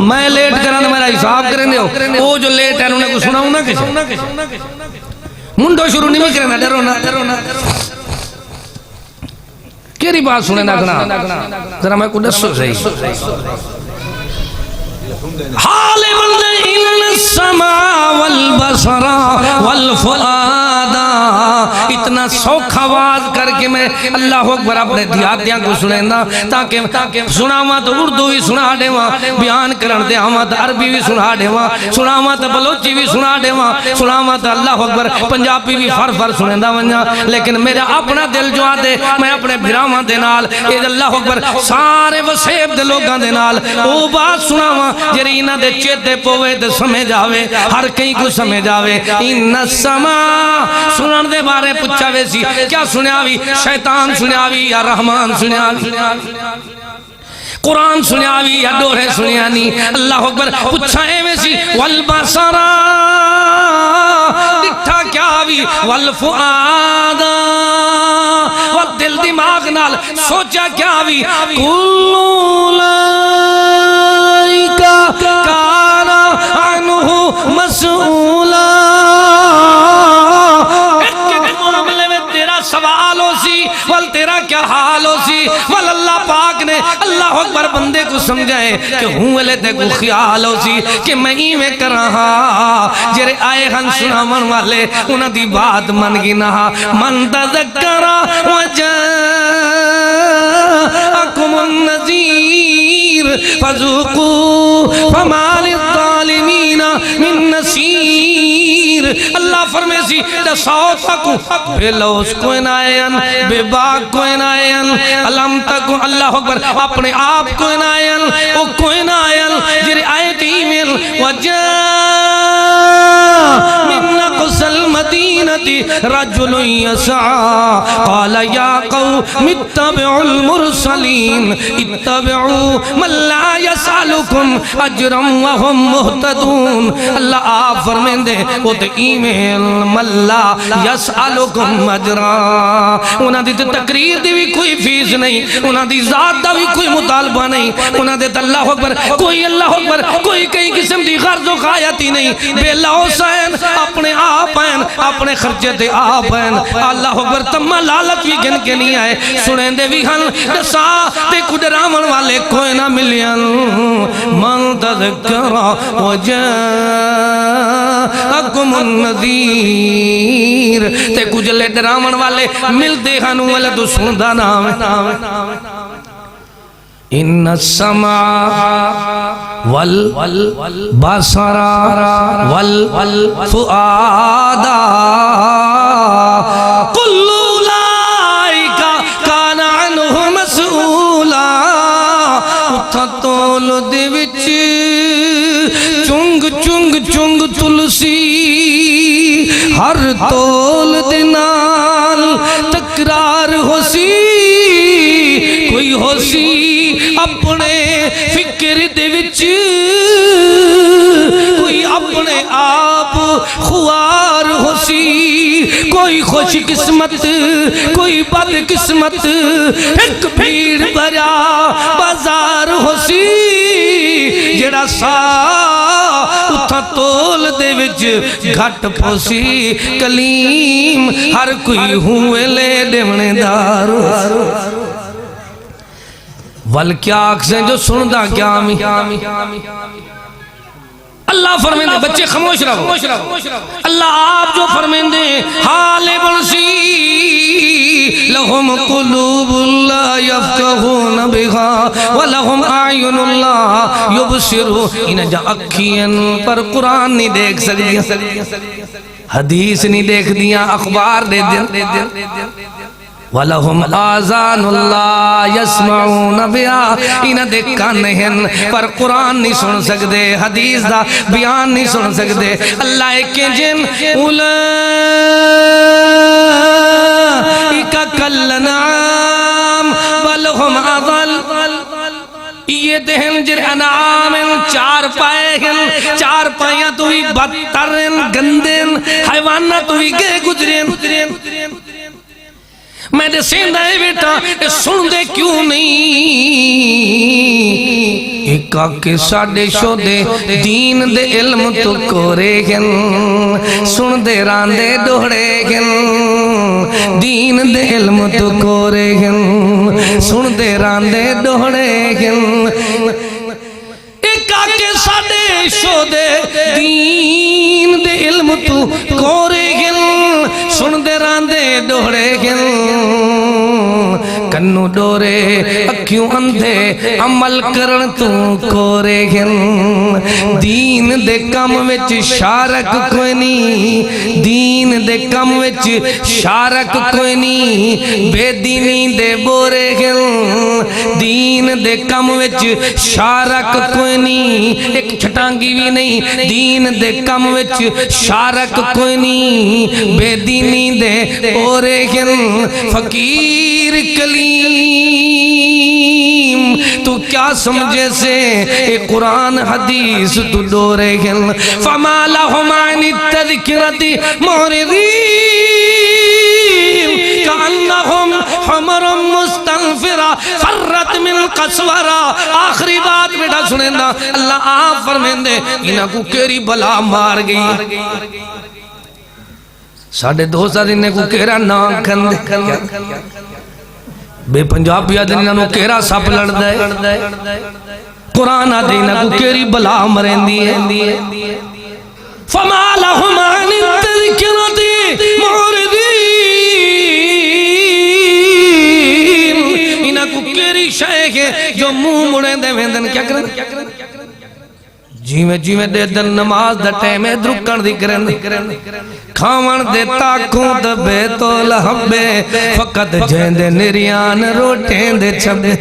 میں لیٹ کرنا میرا حساب کرنے ہو وہ جو لیٹ ہے انہیں کو سناؤں نا کسی منڈو شروع نہیں کرنا ڈرو نا کیری بات سنے نا کنا ذرا میں کو دسو صحیح حال بندے ان السماء والبصر والفؤاد اتنا سوکھا آواز کر کے میں اللہ اکبر اپنے دیہاتیاں کو سنیں نا تاکہ سناواں تو اردو بھی سنا دیواں بیان کرن دے ہواں تو عربی بھی سنا دیواں سناواں تو بلوچی بھی سنا دیواں سناواں تو اللہ اکبر پنجابی بھی فر فر سنیں دا ونجا لیکن میرا اپنا دل جو آتے میں اپنے بھراواں دے نال اے اللہ اکبر سارے وسیب دے لوگاں دے نال او بات سناواں جری انہاں دے چیتے پوے تے سمجھ آوے ہر کہیں کو سمجھ آوے ان السماء سنن دے بارے پچھا ویسی کیا سنیاوی شیطان سنیاوی یا رحمان سنیاوی قرآن سنیاوی یا ڈورے سنیانی اللہ اکبر پچھا اے ویسی والبصر دٹھا کیاوی والفؤاد والدل دماغ نال سوچا کیاوی کل کان عنہ مسئولا سوال ہو سی وال تیرا کیا حال ہو سی وال اللہ پاک نے اللہ اکبر بندے کو سمجھائے کہ ہوں لے تے کو خیال ہو سی کہ میں ہی میں کر رہا جرے آئے ہن سنا من والے انہ دی بات من گی نہا من تذکر وجاءکم النذیر فذوقوا فما للظالمین من نصیر اللہ فرمے سی دساؤ تکو بلوس کوئی نائن بے باق کوئی نائن علم تکو اللہ اکبر اپنے آپ کوئی نائن او کوئی نائن جری آیت ایمیل وجاء من نقص المدینة رجل یسعا قال یا قوم اتبعوا المرسلین اتبعوا من لا یسالکم اجرم وهم مہتدون اللہ آپ فرمین دے وہ تے ایمیل من لا یسالکم اجرا انہاں دی تقریر دی بھی کوئی فیس نہیں انہاں دی ذات دا بھی کوئی مطالبہ نہیں انہاں دے اللہ اکبر کوئی کئی قسم دی غرض و خایہ ہی نہیں، بیلا حسین اپنے آپ ہیں، اپنے خرچے تے آپ ہیں، اللہ اکبر تمہ لالت بھی گن کے نہیں آئے، سنیں دے بھی ہن دسا تے کچھ رامن والے کوئی نہ ملین، من تذکر وجاءکم النذیر تے کچھ لے ڈرامن والے ملتے ہن والے تو سندہ نام ان السمع والبصر والفؤاد کل اولئک کان عنہ مسئولا اتھا تول دے وچ چنگ چنگ چنگ تلسی ہر تول دے نال تکرار ہو سی کوئی ہو سی اپنے فکر دے وچ کوئی اپنے آپ خوار ہو سی کوئی خوش قسمت کوئی بد قسمت ایک بھیڑ بھرا بازار ہو سی جڑا سا اتھا تول دے وچ گھٹ پوسی کلیم ہر کوئی ہوئے لے ڈیونے دار ول کیا آکھیں جو سندہ کیا آمی اللہ فرمیندے بچے خاموش رہو اللہ آپ جو فرمیندے حال بلسی لہم قلوب اللہ یفقہون بہا ولہم اعین اللہ یبصرون انہیں جا اکھین پر قرآن نہیں دیکھ سکتی حدیث نہیں دیکھ دیا اخبار دے دن وَلَهُمْ آذَانُ اللَّهِ يَسْمَعُونَ بِهَا انہیں دیکھا نہیں پر قرآن نہیں سن سکتے حدیث دا بیان نہیں سن سکتے اللہ کے جن اولئک کالانعام بل هم اضل یہ دہن جر انعام چار پائے ہیں چار پائیاں تو ہی بدتر گندن حیوانہ تو ہی گئے گزرین میں دے سیندہ ہے بیٹا سن دے کیوں نہیں ایک آکے ساڑے شو دے دین دے علم تو کورے گن سن دے راندے دوڑے گن دین دے علم تو کورے گن سن دے راندے دوڑے گن ایک آکے ساڑے شو دے دین دے علم تو کورے گن سن دے راندے دوڑے گن کنو ڈورے اکیوں اندھے عمل کرن تو کورے گن دین دے کم وچ شارک کوئی نہیں دین دے کم وچ شارک کوئی نہیں بے دینی دے بورے گن دین دے کم وچ شارک کوئی نہیں ایک چھٹانگی بھی نہیں دین دے کم وچ شارک کوئی نہیں بے دینی دے بورے گن فقیر کلیم تو کیا سمجھے سے اے قرآن حدیث تو ڈورے گن فما لہم عن التذکرت معرضین کانہم حمر مستنفرہ فرت من قصورہ آخری بات بیٹا سنیں نا اللہ آپ فرمیندے انہاں کو کیری بلا مار گئی ساڑھے دوستہ دینے کو کیرا نام کھندے بے پنجابی آدھنے نو کیرا سپ لڑ دے قرآن آدھنے کو کیری بلا مرین دیئے فَمَا لَهُمْ عَنِ التَّذْكِرَةِ مُعْرِضِينَ انہاں کو کیری شیخ ہے جو منہ مڑیں دے ویندن کیا کریں جیویں جیویں دے دن نماز دا ٹیمے درکن دی کرن کھاون دے تاکوں دبے تو لہبے فقط جین دے نریان روٹیں دے چھبے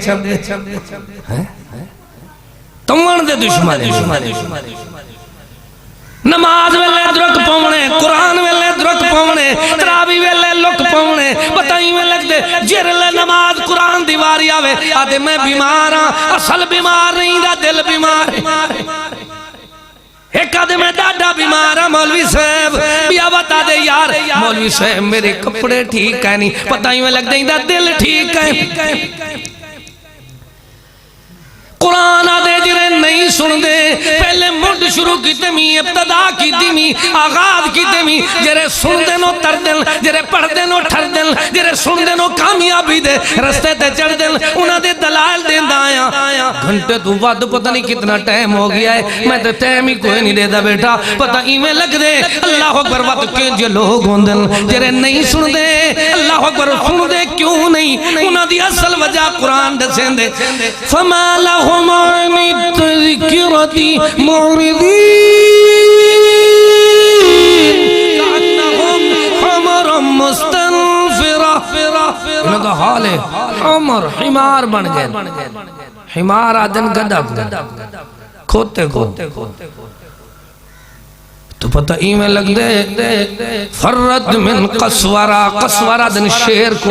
تمون دے دشمن نماز ویلے درک پونے قرآن ویلے درک پونے تراوی ویلے لک پونے بتائیں میں لگ دے جرلے نماز قرآن دیواری آوے آدھے میں بیمار ہاں اصل بیمار نہیں دا دل بیمار ایک آدھے میں ڈاڈا بیمار ہاں مولوی صاحب بیا بتا دے یار مولوی صاحب میرے کپڑے ٹھیک ہے نہیں بتائیں میں لگ دے دا دل ٹھیک ہے قرآن آدھے جرے نہیں سن دے پہلے مڈ شروع کیتے می ابتدا کیتی می آغاز کیتے می جرے سن دے نو تر دل جرے پڑھ دے نو ٹھر دل جرے سن دے نو کامیابی دے رستے تے چڑھ دل انہاں دے دلائل دے دایا گھنٹے تو بعد پتہ نہیں کتنا ٹائم ہو گیا ہے میں تے ٹائم ہی کوئی نہیں دے دا بیٹا پتہ ایویں لگ دے اللہ اکبر وقت کے جو لوگ ہوندن جرے نہیں سن دے اللہ اکبر سن دے کیوں نہیں انہاں دی اصل وجہ قرآن دسیں دے فما لهم عن التذكرة معرضين كأنهم حمر مستنفرة انہوں کا حال ہے حمار بن گئے حمار آدن گدہ کھوتے تو پتہ ایمیں لگ دے فرد من قصورہ دن شیر کو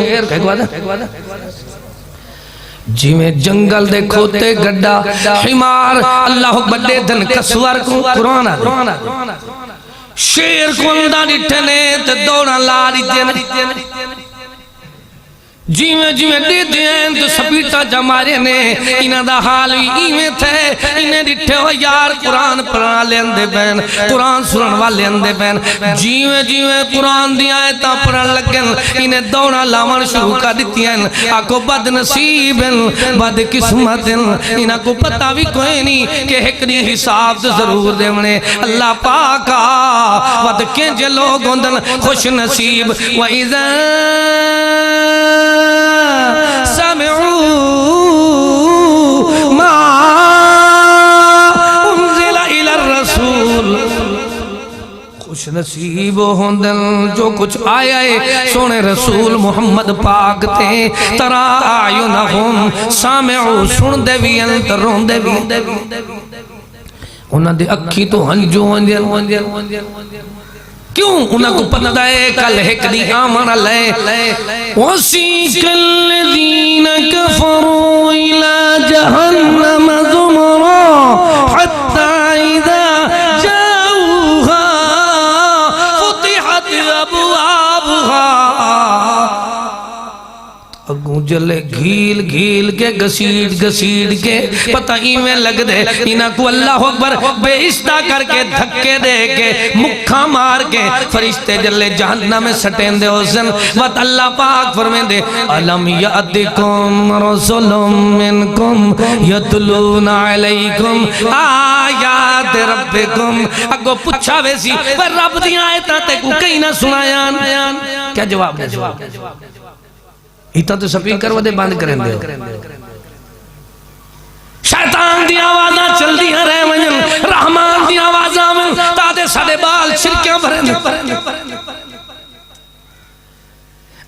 جی میں جنگل دے کھوتے گڑا حمار اللہ بڑے دن قصور کو قرآن شیر کو اندہ ڈٹھنے تے دوڑا لاری دینے جی میں دیتے ہیں تو سپیٹا جمارے نے انہاں دا حال ایویں تھے انہیں ڈٹھے ہو یار قرآن پڑھا لے اندے بین قرآن سنن والے اندے بین جی میں قرآن دی آیتاں پڑھن لگن انہیں دوڑا لاون شروع کر دیتی ہیں آکو بد نصیب بد قسمت انہاں کو پتہ بھی کوئی نہیں کہ ایک دی حساب ضرور دے منے اللہ پاکا ود کینجے لوگ ہوندن خوش نصیب وَإِذَا سمعوا ما انزل الى الرسول خوش نصیب ہوندن جو کچھ آیا ہے سونے رسول محمد پاک تے ترا آئینہم سامعوا سن دے بھی انت رون دے بھی انہاں دے اکھی تو ہنجو کیوں انہاں کو پتہ ہے کل ایک دی آمن لے وَسِيقَ الَّذِينَ كَفَرُوا إِلَى جَهَنَّمَ زُمَرًا حَتَّى إِذَا جَاءُوهَا فُتِحَتْ أَبْوَابُهَا اگوں جلے گھیل کے گسیڑ کے پتہ ایویں لگ دے انہاں کو اللہ اکبر بے عزت کر کے دھکے دے کے مکھا مار کے فرشتے جلے جہنم میں سٹیں دے حسن وقت اللہ پاک فرمیں دے الم یأتکم رسول منکم یتلون علیکم آیات ربکم اگو پچھا ویسی پر رب دی آیتاں تے کو کہیں نہ سنایان کیا جواب دے ایتا تو سپیکر ودے بند کریں دے شیطان دی آوازاں چل دیا رہے ونجن رحمان دی آوازاں میں تاتے ساڑے بال چھرکیاں بھریں دے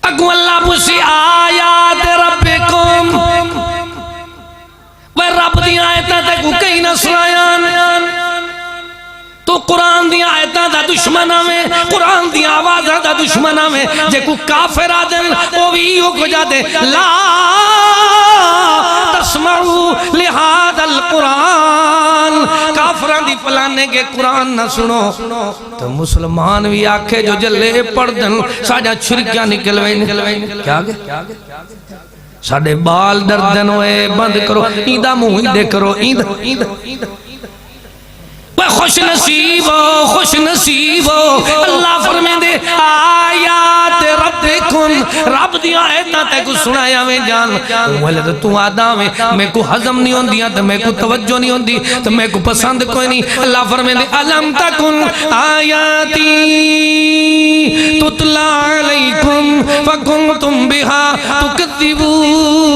اگو اللہ پوچھی آیات ربکم وہ رب دی آیتاں تے کو کہیں نہ سنایان تو قرآن دی آیتاں دا دشمنہ میں قرآن دی آوازاں دا دشمنہ میں جے کو کافر آدن وہ بھی ہو کو جاتے لا تسمعوا لہذا القرآن کافران دی پلانے کے قرآن نہ سنو تو مسلمان بھی آکھے جو جلے پڑھ دن ساڑھا چھرکیاں نکلویں کیا آگے ساڑھے بال دردن ہوئے بند کرو ایدہ موہی دے کرو ایدہ خوش نصیب ہو اللہ فرمیں دے آیات ربکن رب دی آیتاں تے کو سنایا میں جان ویلے تو آدھا میں کو حضم نہیں ہوں دیا تو میں کو توجہ نہیں ہوں دی تو میں کو پسند کوئی نہیں اللہ فرمیں دے علم تکن آیاتی تتلا علیکم فکنتم بہا تکذبون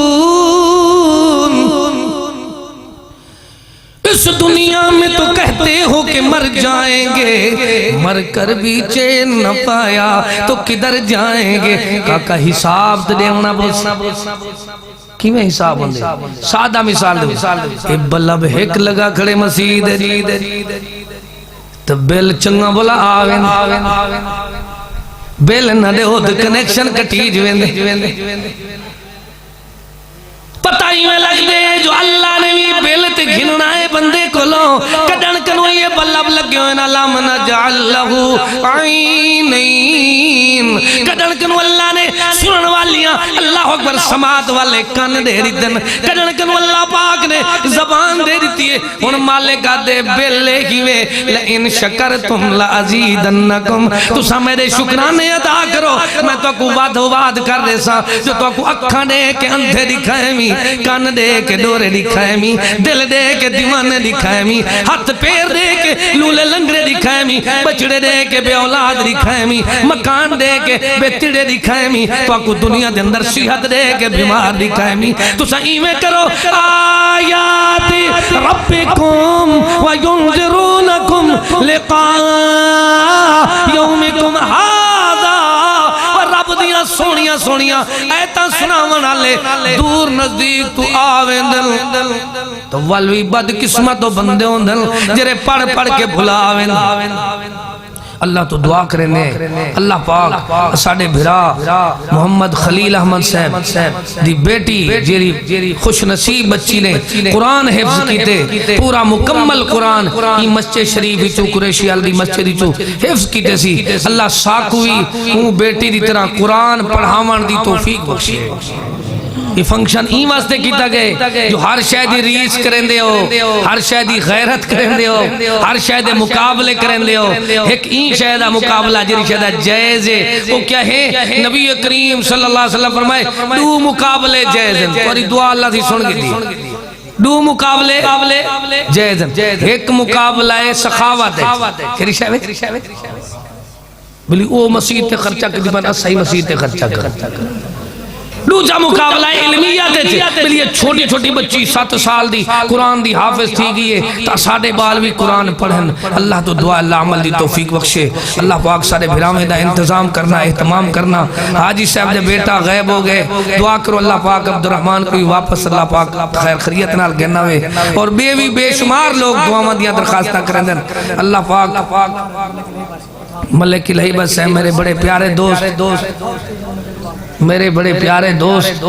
اس دنیا میں تو کہتے ہو کہ مر جائیں گے مر کر بھی چین نہ پایا تو کدھر جائیں گے کاکا حساب دے ہونا بولنا کی میں حساب ہوں دے سادہ مثال دے بلب ہیک لگا کھڑے مسید تو بیل چنگا بولا آویں بیل نہ دے ہو تو کنیکشن کٹیج ویندے پتہ ہی میں لگ دے جو اللہ نے بھی بیلت گھننا ہے بندے کو لو کڈن کنو یہ بلب لگے ہوئے نا لام نجعل لہو عینین کڈن کنو اللہ نے سنن والیاں اللہ اکبر سماعت والے کان دے دیتن کڈن کنو اللہ پاک نے زبان دے دیتی ہے ہن مالک دے بیلے کیویں لئن شکرتم لازیدنکم تساں میرے شکرانے ادا کرو میں تو کو وعد کر دے سا جو تو کو اکھاں دے کے اندھے دکھائے می کان دے کے ڈورے دکھائے می دل دے کے دیوانے دکھائے می ہاتھ پیر دے کے لولے لنگڑے دکھائے می بچڑے دے کے بے اولاد دکھائے می مکان دے کے بے تڑے دکھائے می تو کو دنیا دے اندر صحت دے کے بیمار دکھائے می تو سا ایویں کرو آیات ربکم وینذرونکم لقاء یومکم ھذا رب دیاں سونیاں سونیاں ایتاں سناون والے دور نزدیک تو آویندن تو ولوی بد قسمتوں بندے ہوندن جڑے پڑھ پڑھ کے بھلاویں اللہ تو دعا کرنے اللہ پاک ساڑے بھرا محمد خلیل احمد صاحب دی بیٹی جیری خوش نصیب بچی نے قرآن حفظ کیتے پورا مکمل قرآن ای مسجد شریف ہی چو قریشی دی مسجد ہی چو حفظ کیتے سی اللہ ساکوی ہوں بیٹی دی طرح قرآن پڑھاون دی توفیق بخشے یہ فنکشن ہی واسطے کیتا گئے جو ہر شاید ریس کریں دے ہو ہر شاید غیرت کریں دے ہو ہر شاید مقابلے کریں دے ہو ایک این شاید مقابلہ جری شاید جائز ہے وہ کیا ہے نبی کریم صلی اللہ علیہ وسلم فرمائے دو مقابلے جائز ہیں اور دعا اللہ تھی سن گئی تھی دو مقابلے جائز ہیں ایک مقابلہ سخاوت ہے کری شاید بلی او مسجد تے خرچہ کردی بنا صحیح مسجد تے خرچہ کر دوسرا مقابلہ علمیات تھے بلی یہ چھوٹی چھوٹی بچی 7 سال دی قرآن دی حافظ تھی گئی ہے تا ساڑے بال بھی قرآن پڑھن اللہ تو دعا اللہ عمل دی توفیق بخشے اللہ پاک سارے بھرامے دا انتظام کرنا اہتمام کرنا حاجی صاحب دے بیٹا غیب ہو گئے دعا کرو اللہ پاک عبدالرحمن کوئی واپس اللہ پاک خیر خریت نال گھننا ہوئے اور بیوی بے شمار لوگ دعا دیاں درخواستہ کریں دن اللہ پاک ملک الہی بس ہے میرے بڑے پیارے دوست میرے بڑے پیارے دوست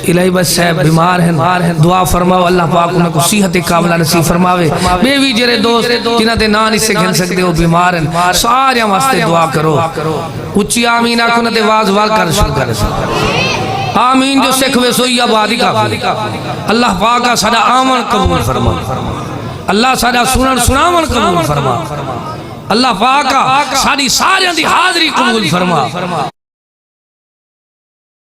الہی بس صاحب بیمار ہیں دعا فرماؤ اللہ پاک انہیں کو صحت کاملہ نصیب فرماوے بیوی جرے دوست جنہ دے نان اس سے گھن سکتے ہو بیمار ہیں سارے واسطے دعا کرو اچھی آمین آکھو نہ دے واز وال کر شروع کرے آمین جو سکھوے سوئی آبادی کا اللہ پاک کا صدا آمن قبول فرما اللہ صدا سنن سنامن قبول فرما اللہ پاک کا ساری ساریاں دی حاضری قبول فرما